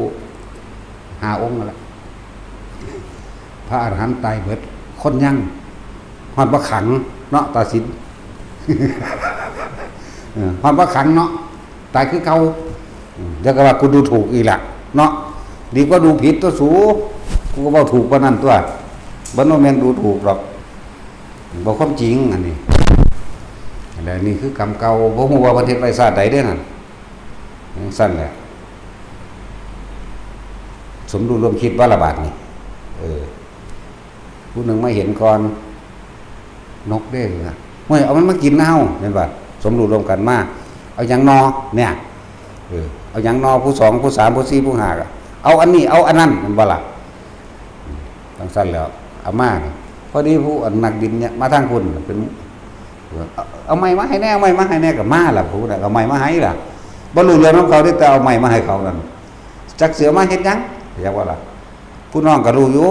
หาองค์นั่นแหละพระอรหันต์ตายเบิดคนยังฮอดบ่ขังเนาะตาสินฮอดบ่ขังเนาะตายคือเก่าเดี๋ยวก็ว่ากูดูถูกอีกล่ะเนาะดีกว่าดูผิดตัวสูกูก็เว้าถูกกว่านั้นตัวบ่แม่นดูถูกหรอกบ่ความจริงอันนี้แล้วนี่คือกรรมเก่าบ่ฮู้ว่าประเทศไว้ชาติใดเด้อนั่นสั่นแหละสมรู้ร่วมคิดว่าระบาดนี่ผู้หนึ่งมาเห็นก่อนนกเด้อเฮ้ยเอามันมากินนะเฮาแม่นบ่สมรู้ร่วมกันมาเอาหยังนอเนี่ยเอาหยังนอผู้สองผู้สามผู้สี่ผู้ห้าก็เอาอันนี้เอาอันนั้นแม่นบ่ล่ะจังซั่นแล้วเอามาพอดีผู้นักบินเนี่ยมาทางคุณเป็นเอาไม้มาให้แน่เอาไม้มาให้แน่ก็มาล่ะผู้น่ะเอาไม้มาให้ล่ะบ่รู้เรื่องของเขาได้แต่เอาไม้มาให้เขานั่นจักเสือมาเฮ็ดหยังอยากว่าล่ะผู้น้องก็รู้อยู่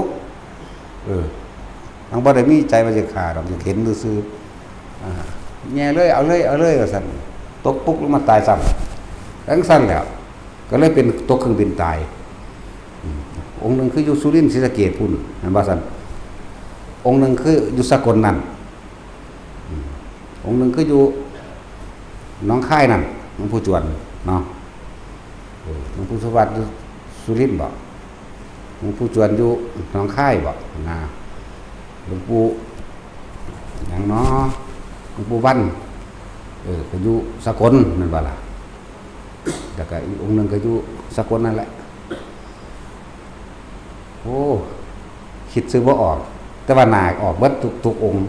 ทางบ่ได้มีใจว่าจะฆ่าดอกจะเห็นซื่อแย่เลยเอาเลยว่าซั่นตกปุ๊กลงมาตายซ้ำจังซั่นแล้วก็เลยเป็นตกเครื่องบินตายองค์นึงคืออยู่สุรินทร์ศรีสะเกษพุ่นแม่นบ่ซั่นองค์นึงคืออยู่สกลนั่นองค์นึงคืออยู่หนองคายนั่นหลวงปู่จวนเนาะหลวงปู่สวัสดิ์อยู่สุรินทร์บ่หลวงปู่จวนอยู่หนองคายบ่นะหลวงปู่หยังเนาะหลวงปู่วันก็อยู่สกลนั่นบ่ล่ะแล้วก็อีกองค์นึงก็อยู่สกลนั่นแหละโอ้คิดซื้อบ่ออกแต่ว่านาออกเบิดทุกองค์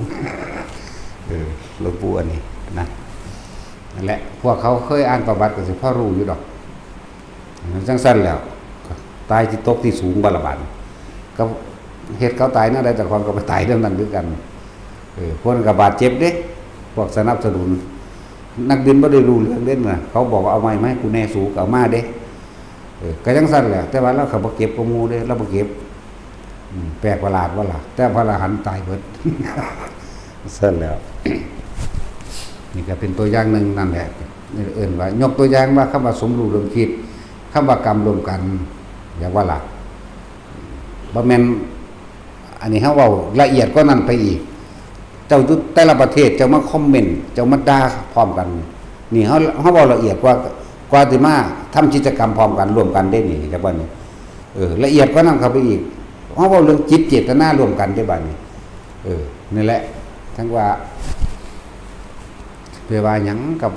หลวงปู่อันนี้นะนั่นแหละพวกเขาเคยอ่านประวัติก็สิพอรู้อยู่ดอกจังซั่นแล้วตายที่ตกที่สูงบาละบาดก็เฮ็ดเขาตายนั่นได้แต่ความก็ไปตายเรื่องนั้นด้วยกันพวกนั้นก็บาดเจ็บเด้พวกสนับสนุนนักบินบ่ได้รู้เรื่องเล่นน่ะเขาบอกว่าเอาไม้มาให้กูแน่สูก็เอามาเด้ก็จังซั่นแหละแต่ว่าเราเขาบ่เก็บกับหมู่เด้เราบ่เก็บแปลกประหลาดว่าล่ะแต่พระอรหันต์ตายเบิดเสร็จแล้วนี่ก็เป็นตัวอย่างหนึ่งนั่นแหละนี่เอิ้นว่ายกตัวอย่างว่าคำว่าสมรู้ร่วมคิดคำว่ากรรมรวมกันอย่างว่าล่ะบ่แม่นอันนี้เฮาเว้าละเอียดกว่านั้นไปอีกเจ้าอยู่แต่ละประเทศเจ้ามาคอมเมนต์เจ้ามาด่าพร้อมกันนี่เฮาเว้าละเอียดกว่าที่มาทำกิจกรรมพร้อมกันร่วมกันได้นี่จังว่านี่ละเอียดกว่านั้นเข้าไปอีกเฮาเว้าเรื่องจิตเจตนาร่วมกันได้บัดนี้นี่แหละทั้งว่าเพื่อว่าหยังกับ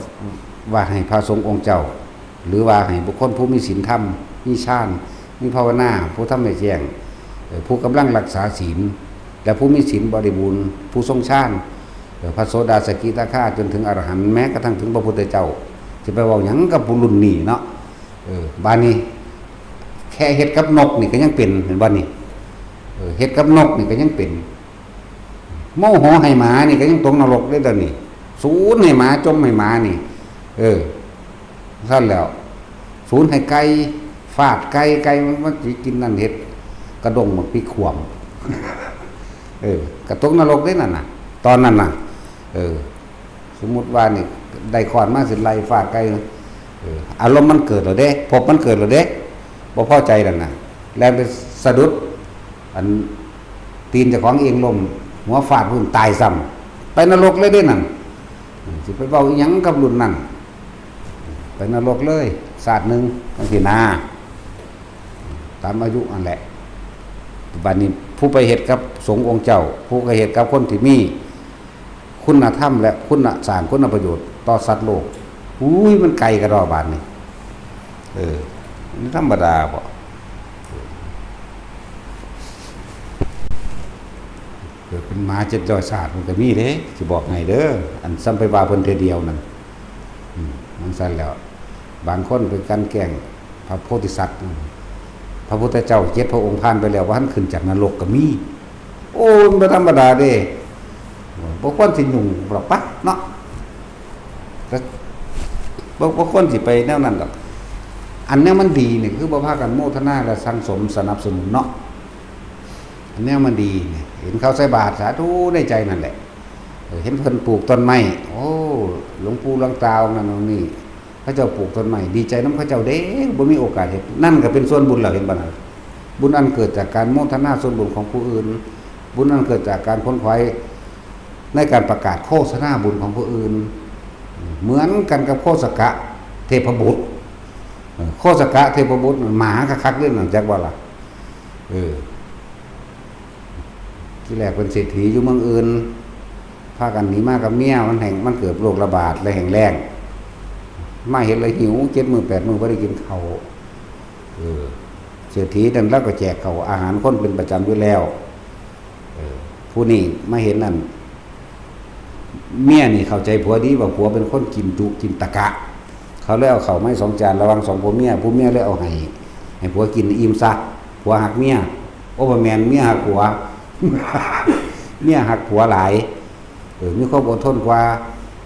ว่าให้พระสงฆ์องค์เจ้าหรือว่าให้บุคคลผู้มีศีลธรรมมีฌานมีภาวนาผู้ทำให้แจ้งผู้กำลังรักษาศีลและผู้มีศีลบริบูรณ์ผู้ทรงฌานพระโสดาสกิทาคาจนถึงอรหันต์แม้กระทั่งถึงพระพุทธเจ้าจะไปเว้าหยังกับผู้รุ่นนี้เนาะบาดนี้ แค่เฮ็ดกับนกนี่ก็ยังเป็นเห็นบ่นี่เฮ็ดกับนกนี่ก็ยังเป็นโมโหให้หมานี่ก็ยังตกนรกได้ตอนนี้ศูนย์ให้หมาจมให้หมานี่ซั่นแล้วศูนย์ให้ไก่ฟาดไก่มันสิกินนั่นเฮ็ดกระดงมันปีขวมกระตกนรกได้นั่นน่ะตอนนั้นน่ะสมมุติว่านี่ได้ขอนมาสิไล่ฟาดไก่อารมณ์มันเกิดแล้วเด้พบมันเกิดแล้วเด้บ่พอใจนั่นน่ะแล่นไปสะดุดอันตีนเจ้าของเองล้มหัวฟาดพุ่นตายซ้ำไปนรกเลยเด้นั่นสิไปเว้าอีหยังกับรุ่นนั้นไปนรกเลยศาสตร์นึงจังซี่นะตามอายุอันแหละบัดนี้ผู้ไปเฮ็ดกับสงฆ์องค์เจ้าผู้ไปเฮ็ดกับคนที่มีคุณธรรมและคุณสร้างคุณประโยชน์ต่อสัตว์โลกมันไกลกระดอบาดนี่มันธรรมดาบ่เกิดเป็นหมา700ชาติมันก็มีเด้สิบอกให้เด้ออันซ้ำไปว่าเพิ่นเทื่อเดียวนั่นมันซั่นแล้วบางคนไปกันแกล้งพระโพธิสัตว์พระพุทธเจ้า7พระองค์ผ่านไปแล้วว่าท่านขึ้นจากนรกก็มีโอ้มันบ่ธรรมดาเด้บ่ควรสิยุ่งหรอกปะเนาะก็บ่ควรสิไปแนวนั้นดอกอันเนี้ยมันดีนี่คือบ่พากันโมทนาและสังสมสนับสนุนเนาะอันเนี้ยมันดีเนี่ยเห็นเขาใส่บาตรสาธุในใจนั่นแหละเห็นเพิ่นปลูกต้นไม้โอ้หลวงปู่หลวงตานั่นนี่พระเจ้าปลูกต้นไม้ดีใจนำพระเจ้าเด้บ่มีโอกาสเฮ็ดนั่นก็เป็นส่วนบุญแล้วเห็นบ่น่ะบุญอันเกิดจากการโมทนาส่วนบุญของผู้อื่นบุญอันเกิดจากการค้นคว้าในการประกาศโฆษณาบุญของผู้อื่นเหมือนกันกับโฆษกะเทพบุตรโฆษกะเทพบุตรหมาคักๆเรื่องนั้นจักว่าล่ะที่แรกเป็นเศรษฐีอยู่เมืองอื่นพากันหนีมากับเมียมันเกิดโรคระบาดและแห้งแล้งมาเห็นเลยหิว7 มื้อ 8 มื้อบ่ได้กินข้าวเศรษฐีนั่นแล้วก็แจกข้าวอาหารคนเป็นประจำอยู่แล้วผู้นี้มาเห็นนั่นเมียนี่เข้าใจผัวดีว่าผัวเป็นคนกินจุกินตะกะเขาเลยเอาข้าวมาให้2 จานระวัง2ผัวเมียเลยเอาให้ผัวกินอิ่มซะผัวหักเมียโอ้บ่แม่นเมียหักผัว เมียหักผัวหลายมีความอดทนกว่า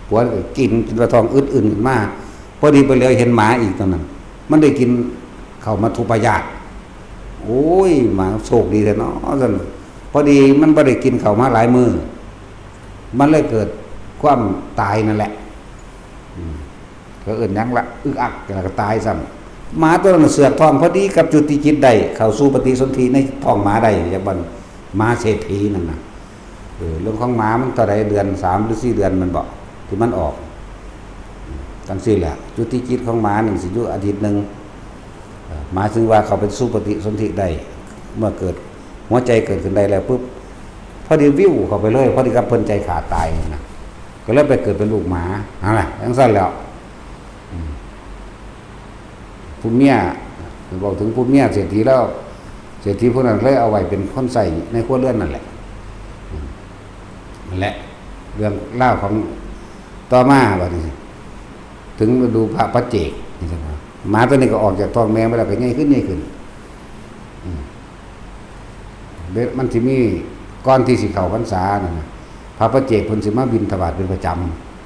ผัวกินกระทองอึดอื่นมาพอดีไปเลยเห็นหมาอีกตอนนั้นมันได้กินข้าวมัทุปายาตโอ้ยหมาโชคดีแท้เนาะซั่นพอดีมันบ่ได้กินข้าวมาหลายมื้อมันเลยเกิดความตายนั่นแหละก็เอิ้นหยังละอึกอักแล้วก็ตายซ้ำหมาตัวนั้นเสือกท้องพอดีกับจุติจิตได้เข้าสู่ปฏิสนธิในท้องหมาได้จังบัดหมาเศรษฐีนั่นน่ะเรื่องของหมามันต่อใดเดือน3 หรือ 4 เดือนมันบอกที่มันออกจังซี่แหละจุติจิตของหมานั่นสิอยู่อาทิตย์นึงหมาซึ่งว่าเขาเป็นสู่ปฏิสนธิได้เมื่อเกิดหัวใจเกิดขึ้นได้แล้วปุ๊บพอดีวิวเข้าไปเลยพอดีกับเพิ่นใจขาดตายนะก็เลยไปเกิดเป็นลูกหมานั่นแหละจังซั่นแล้วผู้เมียบอกถึงผู้เมียเศรษฐีแล้วเศรษฐีพวกนั้นเลยเอาไว้เป็นคนใส่ในครัวเรือนนั่นแหละนั่นแหละเรื่องเล่าของต่อมาบัดนี้ถึงดูพระปัจเจกนี่ใช่มั้ยหมาตัวนี้ก็ออกจากท้องแม่มาแล้วก็ใหญ่ขึ้นมันสิมีก่อนที่สิเข้าพรรษานั่นน่ะพระปัจเจกเพิ่นสิมาบิณฑบาตเป็นประจ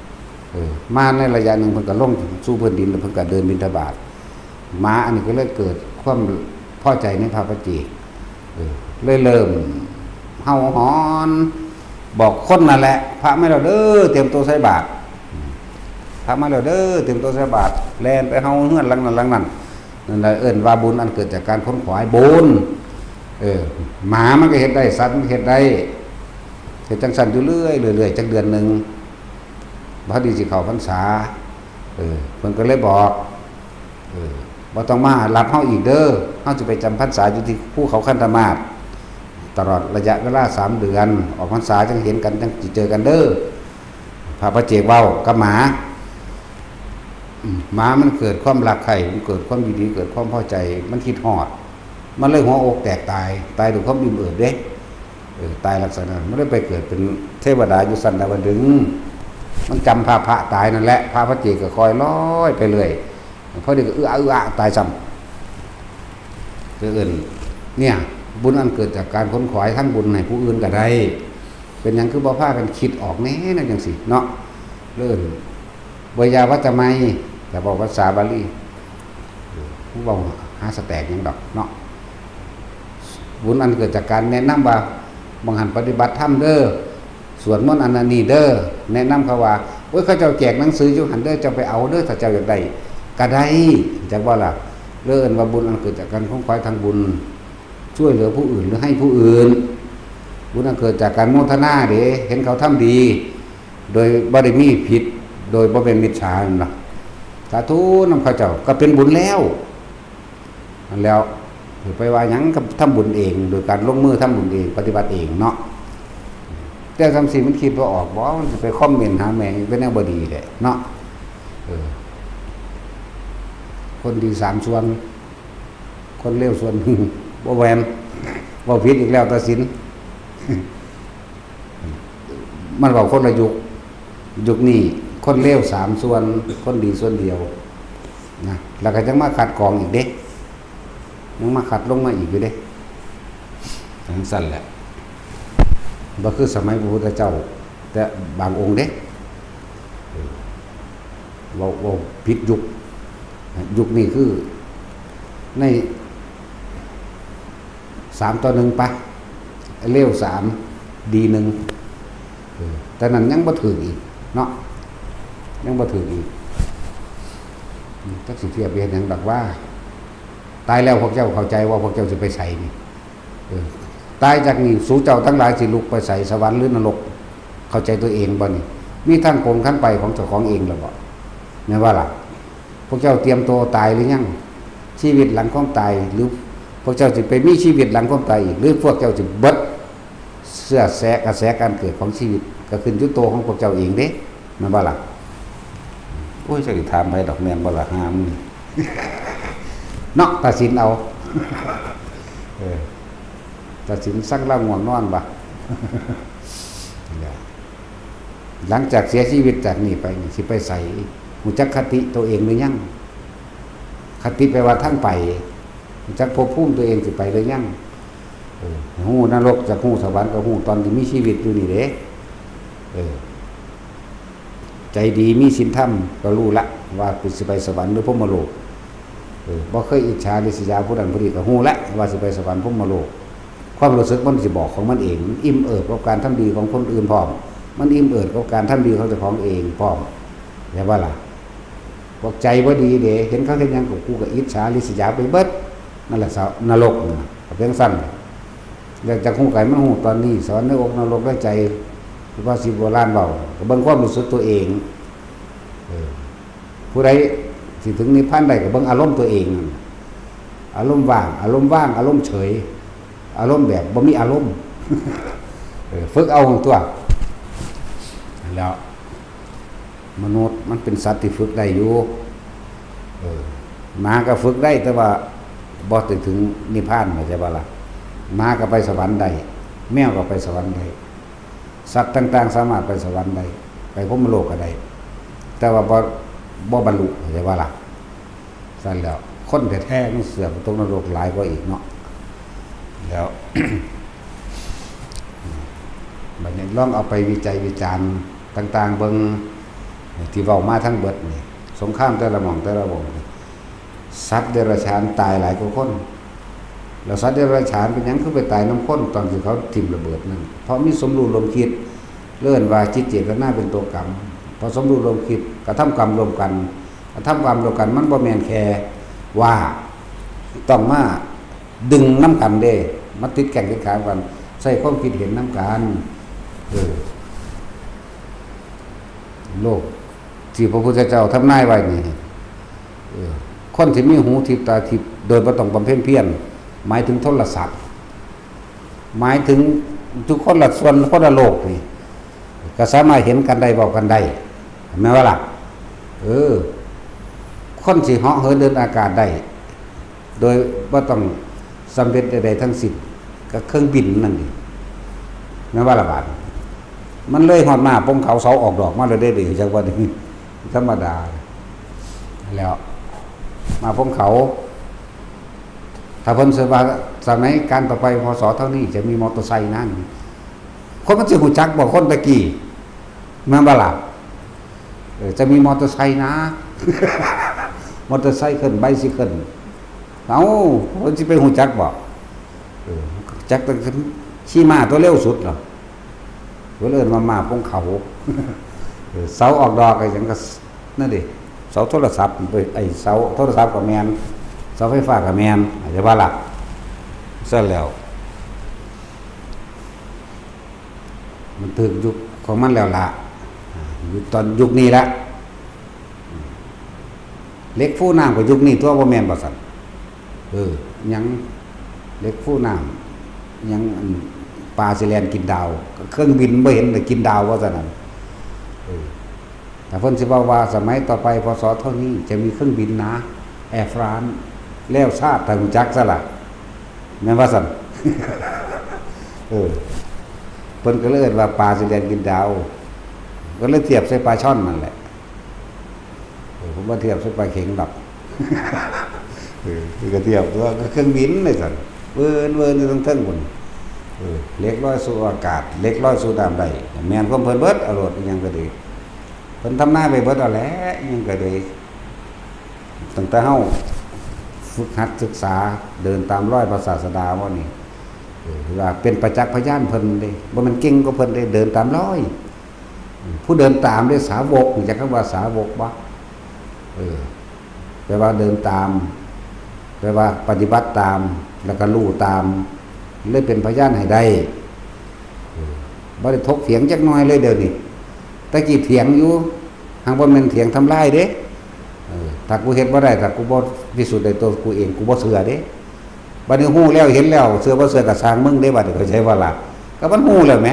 ำมาในระยะนึงเพิ่นก็ลงสู่พื้นดินแล้วเพิ่นก็เดินบิณฑบาตหมาอันนี้ก็เลยเกิดความพอใจในพระปัจเจกเลยเริ่มเห่าหอนบอกคนนั่นแหละพระไม่แล้วเด้อเตรียมตัวใส่บาตรพระมาแล้วเด้อเตรียมตัวใส่บาตรแล่นไปเฮาเฮือนหลังนั้นนั่นแหละเอิ้นว่าบุญอันเกิดจากการค้นขวายบุญหมามันก็เฮ็ดได้สัตว์มันเฮ็ดได้เฮ็ดจังซั่นอยู่เรื่อยจักเดือนนึงพอดีสิเข้าพรรษาเพิ่นก็เลยบอกบ่ต้องมารับเฮาอีกเด้อเฮาสิไปจำพรรษาอยู่ที่ภูเขาคันธมาศตลอดระยะเวลา3 เดือนออกพรรษาจังเห็นกันจังสิเจอกันเด้อพระปัจเจกเว้ากับหมามันเกิดความรักใคร่มันเกิดความยินดีเกิดความพอใจมันคิดฮอดมันเลยหัวอกแตกตายด้วยความอิ่มเอิบเด้ตายลักษณะนั้นมันเลยไปเกิดเป็นเทวดาอยู่สันดาวดึงส์มันจำพระตายนั่นแหละพระปัจเจกก็คอยลอยไปเรื่อยพอดีก็อื้อตายซ้ำ คือเอิ้นเนี่ยบุญอันเกิดจากการค้นขวายทั้งบุญให้ผู้อื่นก็ได้เป็นหยังคือบ่พากันคิดออกแน่นั่นจังซี่เนาะเอิ้นวยาวัจจะไมแต่บอกภาษาบาลีผู้เว้าหาสแตกหยังดอกเนาะบุญอันเกิดจากการแนะนำว่าบางหันปฏิบัติธรรมเด้อสวดมนต์อันนี้เด้อแนะนำเขาว่าโอ้ยเขาเจ้าแจกหนังสืออยู่หันเด้อเจ้าไปเอาเด้อถ้าเจ้าอยากได้ก็ได้จักว่าล่ะเรื่องว่าบุญอันเกิดจากการค้นคว้าทางบุญช่วยเหลือผู้อื่นหรือให้ผู้อื่นบุญอันเกิดจากการโมทนาเด้เห็นเขาทำดีโดยบ่ได้มีผิดโดยบ่เป็นมิจฉาเนาะสาธุนำเขาเจ้าก็เป็นบุญแล้วอันแล้วไปว่าหยังกับทำบุญเองโดยการลงมือทำบุญเองปฏิบัติเองเนาะแต่ทำสิ่งมันคิดว่าออกบ่มันจะไปคอมเมนต์หาแม่งเป็นแนวบ่ดีแหละเนาะคนดี3ส่วนคนเลวส่วนหนึ่งบ่แม่นบ่ผิดอีกแล้วตัดสินมันบอกคนละยุคนี้คนเลว3ส่วนคนดีส่วนเดียวนะแล้วก็จังมาขัดกรองอีกเด้ยังมาขัดลงมาอีกอยู่เด้ทั้งสั้นแหละบ่คือสมัยพระพุทธเจ้าแต่บางองค์เด้บ่ผิดยุคนี้คือใน3-1ปะเลว3ดี1แต่นั้นยังบ่ถึงอีกเนาะยังบ่ถึงอีกจักสิเทียบเฮ็ดหยังดอกว่าตายแล้วพวกเจ้าเข้าใจว่าพวกเจ้าสิไปไสนี่ตายจากนี้สู่เจ้าทั้งหลายสิลุกไปไสสวรรค์หรือนรกเข้าใจตัวเองบ่นี่มีทางโกงขั้นไปของเจ้าของเองแล้วบ่แม่นว่าล่ะพวกเจ้าเตรียมตัวตายหรือยังชีวิตหลังความตายหรือพวกเจ้าสิไปมีชีวิตหลังความตายอีกหรือพวกเจ้าสิเบิดเสื้อแสกระแสการเกิดของชีวิตก็ขึ้นอยู่ตัวของพวกเจ้าเองเด้แม่นบ่ล่ะโอ้ยจะสิถามไปดอกแม่นบ่ล่ะหามเนาะตัดสินเอาตัดสินสักละง่วงนอนบ่หลังจากเสียชีวิตจากนี้ไปสิไปใส่หูจักคติตัวเองหรือยังคติแปลว่าทั้งไปหูจักภพภูมิตัวเองสิไปหรือยังหูนรกจากหูสวรรค์กับหูตอนที่มีชีวิตอยู่นี่เด้ใจดีมีศีลธรรมก็รู้ละว่าสิไปสวรรค์หรือพรหมโลกบ่เคยอิจฉาริษยาผู้นั้นผู้นี้ก็ฮู้แล้วว่าสิไปสวรรค์พรหมโลกความรู้สึกมันสิบอกของมันเองมันอิ่มเอิบกับการทำดีของคนอื่นพร้อมมันอิ่มเอิบกับการทำดีของเจ้าของเองพร้อมแล้วว่าล่ะบอกใจบ่ดีเด้เห็นเขาเฮ็ดหยังกับกูก็อิจฉาริษยาไปเบิดนั่นแหละนรกน่ะเพียงสั้นแล้วจากฮู้ไกมันฮู้ตอนนี้สอนในอกนรกได้ใจว่าสิโบราณเว้าก็เบิ่งความรู้สึกตัวเองผู้ใดสิถึงนิพพานได้ก็เบิ่งอารมณ์ตัวเองอารมณ์ว่างอารมณ์เฉยอารมณ์แบบบ่มีอารมณ์ฝึกเอาของตัวแล้วมนุษย์มันเป็นสัตว์ที่ฝึกได้อยู่หมาก็ฝึกได้แต่ว่าบ่ถึงนิพพานเข้าใจบ่ล่ะหมาก็ไปสวรรค์ได้แมวก็ไปสวรรค์ได้สัตว์ต่างๆสามารถไปสวรรค์ได้ไปพรหมโลกก็ได้แต่ว่าบ่บรรลุเข้าใจบ่ล่ะสั่นแล้วคนแท้ๆมันเสื่อมตกนรกหลายกว่าอีกเนาะแล้ว บัดนี้ลองเอาไปวิจัยวิจารณ์ต่างๆเบิ่งที่เว้ามาทั้งเบิดนี่สงครามแต่ละหม่องแต่ละวงสัตว์เดรัจฉานตายหลายกว่าคนแล้วสัตว์เดรัจฉานเป็นหยังคือไปตายน้ำข้นตอนที่เขาทิ่มระเบิดนั่นเพราะมีสมรู้ร่วมคิดเลื่อนว่าจิตเจตนาเป็นตัวกรรมพอสมรู้ร่วมคิดกระทำกรรมรวมกันกระทำกรรมรวมกันมันบ่แม่นแค่ว่าต้องมาดึงน้ำกันเด้มาติดแข่งติดขากันใส่ความคิดเห็นน้ำกันโลกที่พระพุทธเจ้าทำนายไว้นี่คนที่มีหูทิพตาทิพโดยบ่ต้องบำเพ็ญเพียรหมายถึงโทรศัพท์หมายถึงทุกคนละส่วนคนละโลกนี่ก็สามารถเห็นกันได้บอกกันได้แม้ว่าล่ะคนสิเหาะเหินเดินอากาศได้โดยบ่ต้องสำเร็จใดๆทั้งสิ้นก็เครื่องบินนั่นนี่แม้ว่าละบาดมันเลยฮอดมาปงเขาเสาออกดอกมาเลยได้ดีจังว่านี่ธรรมดาแล้วมาปงเขา ถ้าเพิ่นสิว่าสมัยการต่อไปพศเท่านี้จะมีมอเตอร์ไซค์นั่นคนมันสิฮู้จักบ่คนตะกี้แม่นบ่ล่ะจะมีมอเตอร์ไซค์นะ มอเตอร์ไซค์ขึ้นไบซิเคิลเอ้าเพิ่นสิไปฮู้จักบ่จักแต่ขี่ม้าตัวเร็วสุดเหรอเพิ่นเอิ้นว่าม้าพงเขา เสาออกดอกไอ้หยังก็นั่นดิเสาโทรศัพท์ไอ้เสาโทรศัพท์ก็แม่นเสาไฟฟ้าก็แม่นอาจจะว่าล่ะซะแล้วมันถึงยุคของมันแล้วล่ะอยู่ตอนยุคนี้ละเล็กฟูน้ำกับยุคนี้ตัวบ่แม่นบ่ซั่นยังเล็กฟูน้ำยังปลาสิแลนกินดาวเครื่องบินบ่เห็นแต่กินดาวว่าซั่นน่ะแต่เพิ่นสิว่าสมัยต่อไปพศเท่านี้จะมีเครื่องบินนะแอร์ฟรานซ์แล้วชาติทางจักซะล่ะแม่นว่าซั่น เพิ่นก็เลยว่าปลาสิแลนกินดาวก็เลยเทียบใส่ปลาช่อนนั่นแหละผมว่าเทียบใส่ปลาเข็งดับ คือก็เทียบตัวเครื่องบินเลยสั่นเวินอยู่ทั้งพุ่นเล็กลอยสู่อากาศเล็กลอยสู่น้ำได้แม่นความเพิ่นเบิดอรรถอีหยังก็ดีเพิ่นทำหน้าไปเบิดเอาแหละอีหยังก็ดีตั้งแต่เฮาฝึกหัดศึกษาเดินตามรอยพระศาสดาว่านี่ว่าเป็นประจักษ์พยานเพิ่นเด้บ่มันเก่งกว่าเพิ่นได้เดินตามรอยผู้เดินตามได้สาวกจักคำว่าสาวกบ่แปลว่าเดินตามแปลว่าปฏิบัติตามแล้วก็รู้ตามเลยเป็นพยานให้ได้บ่ได้ถกเถียงจักหน่อยเลยเดี๋ยวนี้ตะกี้เถียงอยู่หางบ่แม่นเถียงทำลายเด้ถ้ากูเฮ็ดบ่ได้ถ้ากูบ่พิสูจน์ได้ตัวกูเองกูบ่เชื่อเด้บัดนี้ฮู้แล้วเห็นแล้วเชื่อบ่เชื่อก็สร้างมึงได้บัดนี้เข้าใจว่าล่ะก็มันฮู้แล้วแหม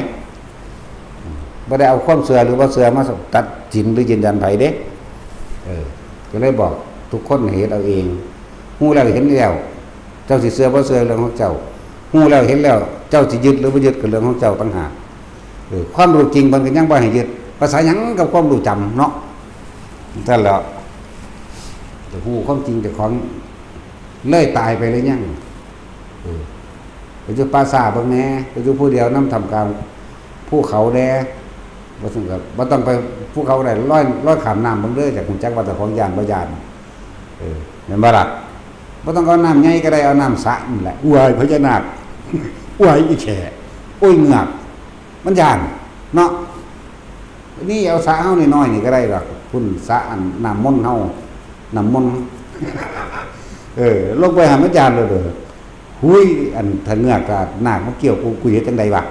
บ่ได้เอาความเชื่อหรือบ่เชื่อมาตัดสินหรือยืนยันไผเด้ก็เลยบอกทุกคนเฮ็ดเอาเองฮู้แล้วเห็นแล้วเจ้าสิเชื่อบ่เชื่อเรื่องของเจ้าฮู้แล้วเห็นแล้วเจ้าสิยึดหรือบ่ยึดก็เรื่องของเจ้าต่างหากความรู้จริงมันก็ยังบ่ให้ยึดภาษาหยังกับความรู้จำเนาะนั่นแหละแต่ฮู้ความจริงแต่ของเลยตายไปเลยยังไปอยู่ป่าซ่าเบิ่งแหน่ไปอยู่ผู้เดียวนํทำกลางภูเขาแดบ่ต้องกับบ่ต้องไปภูเขาได้ร้อยข้ามน้ำเบิ่งเด้อจากฮู้จักว่าเจ้าของย่านบ่ย่านแม่นบ่ล่ะบ่ต้องเอาน้ำใหญ่ก็ได้เอาน้ำสระนี่แหละอวยพญานาค อวยอีแขโอ้ยเงือกมันย่านเนาะนี่เอาสระเฮาน้อยๆนี่ก็ได้ดอกพุ่นสระอันน้ำมนต์เฮาน้ำมนต์ ลงไปหามันย่านเลยเด้อหุยอันถ้าเงือกก็นาคมันเกี่ยวกูเฮ็ดจังไดวะ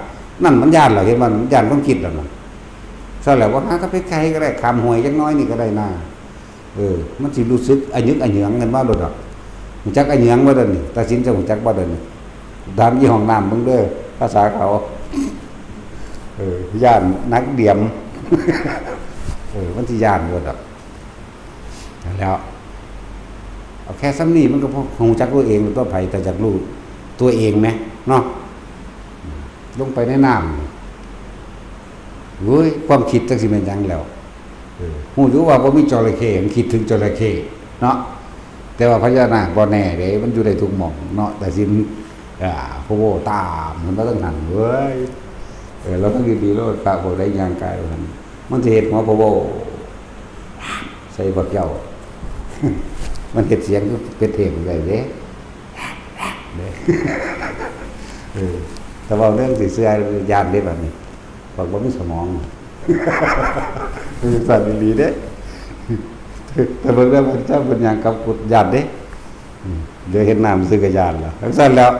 นั่นมันย่านเหรอเห็นมันย่านความคิดแล้วน่ะซะแล้วว่าถ้าไปไกลก็ได้ข้ามห้วยจักน้อยนี่ก็ได้นะมันสิรู้สึกอะยึกอะเหยืองกันว่าโดดดอกรู้จักอะเหยืองบ่เด้อนี่ตัดสินจะรู้จักบ่เด้อนี่ถามยี่ห้องน้ำเบิ่งเด้อภาษาเขาย่านนักเดียม มันสิย่านบ่ดอกแล้วเอาแค่ซ้ำนี้มันก็พอรู้จักตัวเองตัวไผแต่จักรู้ตัวเองแหมเนาะลงไปในน้ำเว้ยความคิดจังสิแม่นหยังแล้วฮู้อยู่ว่าบ่มีจระเข้มันคิดถึงจระเข้เนาะแต่ว่าพญานาคบ่แน่เด้มันอยู่ได้ทุกหม่องเนาะแต่สิพระโวตามมันบ่ต้องหันเว้ยเราต้องดีๆโลดพระโวได้ย่างกายมันสิเฮ็ดหัวพระโวใส่บักเหย้า มันเฮ็ดเสียงคือเป็ดเทพได้เด้ แต่ว่าเรื่องสิเสื้อยานได้บัดนี้บอกบ่มีสมอง คือสั่นดีเด้ แต่เบิ่งแล้วมันเจ้าเป็นหยังกับกุดญาติเด้เดี๋ยวเห็นน้ำซื้อกระยานแล้วทั้งสั้นแล้ว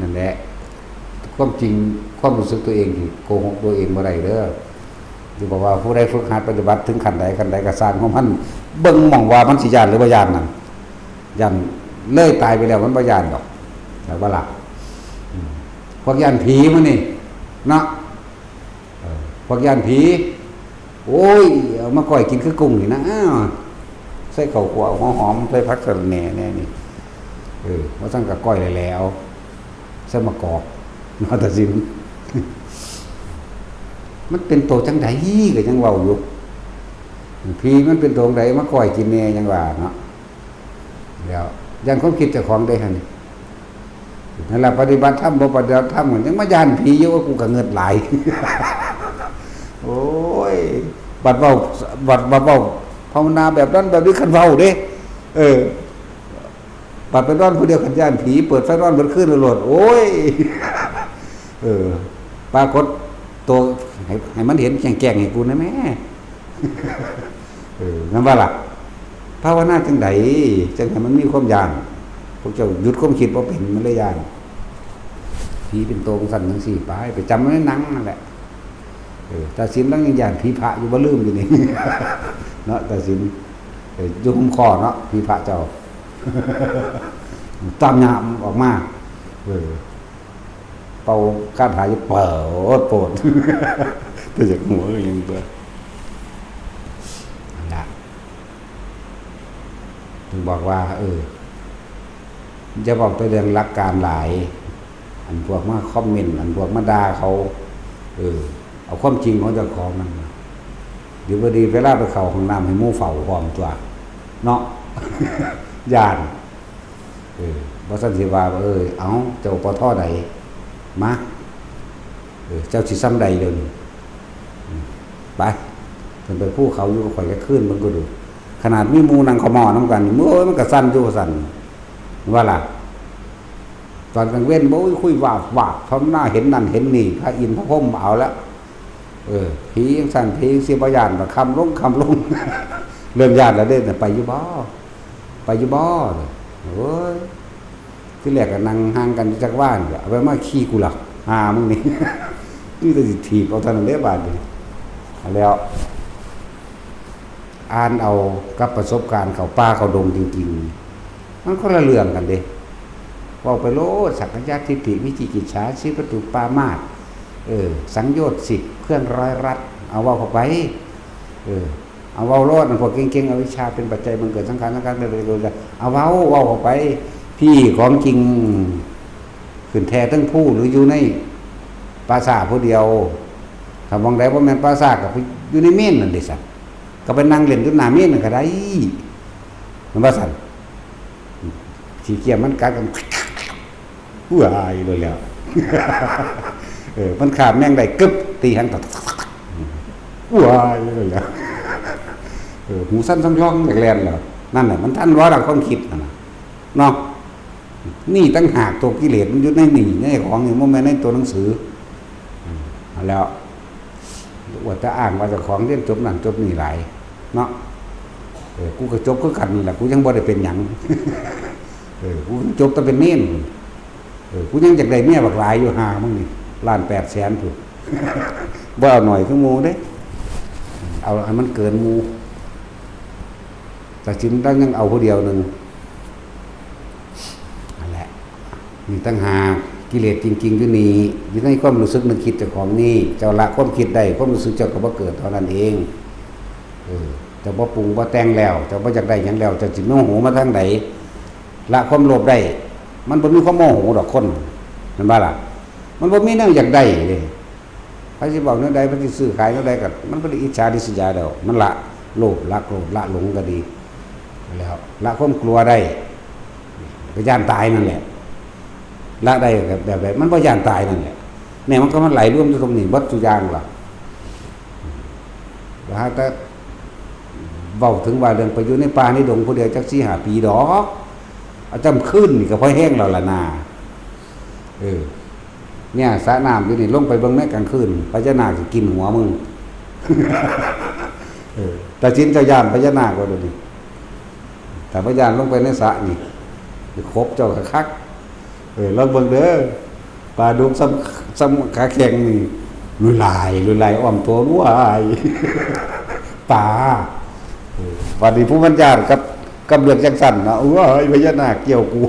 นั่นแหละความจริงความรู้สึกตัวเองที่โกหกตัวเองบ่ได้เด้อที่บอกว่าผู้ใดฝึกหัดปฏิบัติถึงขั้นใดก็สร้างของมันเบิ่งมองว่ามันสิญาณหรือบ่ญาณนั่นญาณเลยตายไปแล้วมันบ่ญาณดอกแต่ว่าล่ะพวกญาณผีมันนี่เนาะพวกญาณผีโอ้ยเอามาก้อยกินคือกุ้งนี่นะใส่ข้าวคั่วหอมๆใส่ผักสะระแหน่แน่นี่ว่าซั่นก็ก้อยแล้วใส่มะกอกนาตะสิน มันเป็นโตจังไดก็ยังเว้าอยู่ผีมันเป็นโตจังไดมาก้อยกินแน่ยังว่าเนาะแล้ว ย่านความคิดเจ้าของได้หั่นนั่นล่ะปฏิบัติธรรมบ่ปฏิบัติธรรมยังมาย่านผีอยู่ว่ากูก็เงิดหลาย โอ้ยบัดเว้าภาวนาแบบนั้นแบบนี้คันเว้าเด้บัดไปนอนผู้เดียวคันย่านผีเปิดไฟนอนเบิดคืนโลดโอ้ยปรากฏตัวให้มันเห็นแจ้งๆให้กูนะแม่นั่นว่าล่ะภาวนาจังไดจังให้มันมีความย่านพวกเจ้าหยุดความคิดบ่เป็นมันเลยย่านผีเป็นโตสั่นจังซี่ไปจำไว้ในหนังนั่นแหละตาสินแล้วยังย่านผีพระอยู่บ่ลืมอยู่นี่ เนาะตาสินอยู่หุ้มคอเนาะผีพระเจ้า ตามยามออกมาเป่าคาถาอยู่เปิดโปรด ตัวจากหัวยังเปิดนั่นแหละถึงบอกว่าจะบอกไปเรื่องหลักการหลายอันพวกมาคอมเมนต์อันพวกมาด่าเขาเอาความจริงของเจ้าของนั่นเดี๋ยวพอดีเวลาไปเข้าห้องน้ำให้หมู่เฝ้าพร้อมตัวเนาะ ย่านบ่ซั่นสิว่าเอาเจ้าปทใดมาเจ้าสิซ้ำใดเดี๋ยวนี้ไปเพิ่นไปภูเขาอยู่ข่อยก็ขึ้นมันก็ดูขนาดมีหมู่นั่งขมอนํกันมื้อมันก็สั่นอยู่สั่นว่าล่ะตอนกลางเว้นบ่คุยวาบพร้อมหน้าเห็นนั่นเห็นนี่พระอินทร์พระพรหมเอาละผีจังสั่นผีสิบ่ย่านบ่คำลง เริ่มย่านแล้วเด้ไปอยู่บ่โอ้ยที่แรกก็นั่งห่างกันจักว่านก็เอาไว้มาขี้กูล่ะมึงนี่ นี่จะสิถีบเอาเท่านั้นเด้บาดนี้แล้วอ่านเอากับประสบการณ์เขาป่าเขาดงจริงๆมันคนละเรื่องกันเด้เว้าไปโลดสักกะยะทิฏฐิวิจิกิจฉาสิประตูปามาสสังโยชน์10เครื่องร้อยรัดเอาเว้าเข้าไปเอาเว้าโลดมันพวกเก่งๆอวิชชาเป็นปัจจัยบังเกิดสังขารเป็นไปโดยเอาเว้าเข้าไปพี่ของจริงขึ้นแท้ทั้งผู้หรืออยู่ในปราสาทผู้เดียวถ้ามองได้ว่าแม่นปราสาทก็อยู่ในเม่นนั่นเด้ซั่นก็ไปนั่งเล่นอยู่หน้าเม่นนั่นก็ได้มันว่าซั่นสิเกียมมันกัดกันผู้อายเลยแล้ว มันขาบแม่งได้กึบตีหันตผู้อายเลยแล้ว หูสั้นซ้ำย่องแหลกแล้วนั่นแหละมันท่านว่าเราความคิดนะเนาะนี่ตั้งหากตัวกิเลสมันอยู่ในหนีในของอย่างโมเมนต์ในตัวหนังสือแล้วว่าจะอ้างว่าจะของเรียนจบนั่นจบนี่หลายเนาะกูก็จบก็กันนี่แหละกูยังบ่ได้เป็นหยัง กูจบแต่เป็นเน้นกูยังจากได้เมียบักหลายอยู่ห่ามึงนี่1,800,000ถูก บ่เอาหน่อยคือหมู่เด้เอาให้มันเกินหมู่แต่ชิ้นตั้งยังเอาผู้เดียวนึงนั่นแหละนี่ตั้งหากิเลสจริงๆอยู่นี่อยู่ในความรู้สึกนึกคิดเจ้าของนี่เจ้าละความคิดได้ความรู้สึกเจ้าก็บ่เกิดเท่านั้นเองเจ้าบ่ปรุงบ่แต่งแล้วเจ้าบ่อยากได้หยังแล้วเจ้าสิโมโหมาทางใดละความโลภได้มันบ่มีความโมโหดอกคนนั่นว่าล่ะมันบ่มีแนวอยากได้เด้ใครสิบอกแนวใดเพิ่นสิซื้อขายแนวใดก็มันบ่ได้อิจฉาริษยาดอกมันละโลภละโกรธละหลงก็ดีแล้วละความกลัวได้ก็ย่านตายนั่นแหละละได้แบบมันบ่ย่านตายนั่นแหละเนี่ยมันก็มันไหลรวมอยู่ตรงนี้เบิดทุกอย่างล่ะว่าแต่เว้าถึงว่าเรื่องไปอยู่ในป่าในดงผู้เดียวจัก 4-5 ปีดอกเอาจำขึ้นนี่ก็พอแห้งแล้วล่ะนาเนี่ยสระน้ำอยู่นี่ลงไปเบิ่งในกลางคืนพญานาคสิกินหัวมึง แต่จินเจ้าย่านพญานาคว่าดูนี่แต่พญานลงไปในสระนี่ครบเจ้าคักลองเบิ่งเด้อปลาดุกซ้ำขาแข็งนี่ลุยลายอ้อมตัวรู้อาย ปลาวันนี้ผู้บรรยายกับเลือกจังสั่นนะโอ้ยพญานาคเกี่ยวกู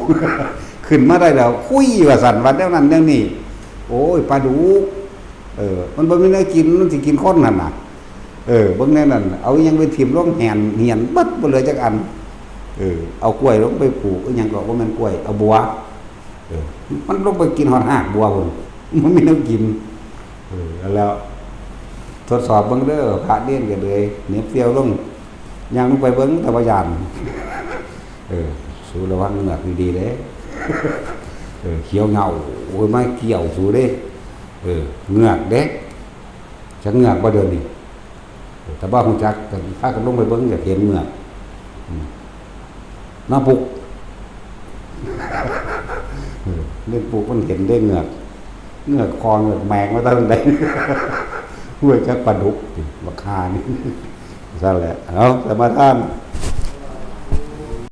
ขึ้นมาได้แล้วคุยว่าสั่นวันแล้วนั้นเรื่องนี้โอ้ยปลาดุกมันบ่มีเนื้อกินมันสิกินคนนั่นน่ะเบิ่งแน่นั่นเอายังไปถิ่มลงเหียนเบิดบ่เหลือจักอันเอากล้วยลงไปปลูกยังก็ว่ามันกล้วยเอาบัวมันลงไปกินหอดหากบัวพุ่นมันมีน้ำกินแล้วทดสอบเบิ่งเด้อพระเด่นก็เลยเหน็บเตียวลงย่างลงไปเบิ่งตะบะยานส สูระวังเหงือกดีๆเด้เขียวเหงาโอ้ยไม่เกี่ยวสูเด้เหงือกเด้จักเหงือกบ่เดินนี่แต่บ้าฮู้จักก็พากันลงไปเบิ่งอยากเห็นเหงือกน้าปุกเล่นปุกมันเห็นได้เหงือกคอนเหงือกแมงมาตั้งแต่ห้วยจักปลาดุกราคานี่นั่นแหละเอาแต่มาท่าน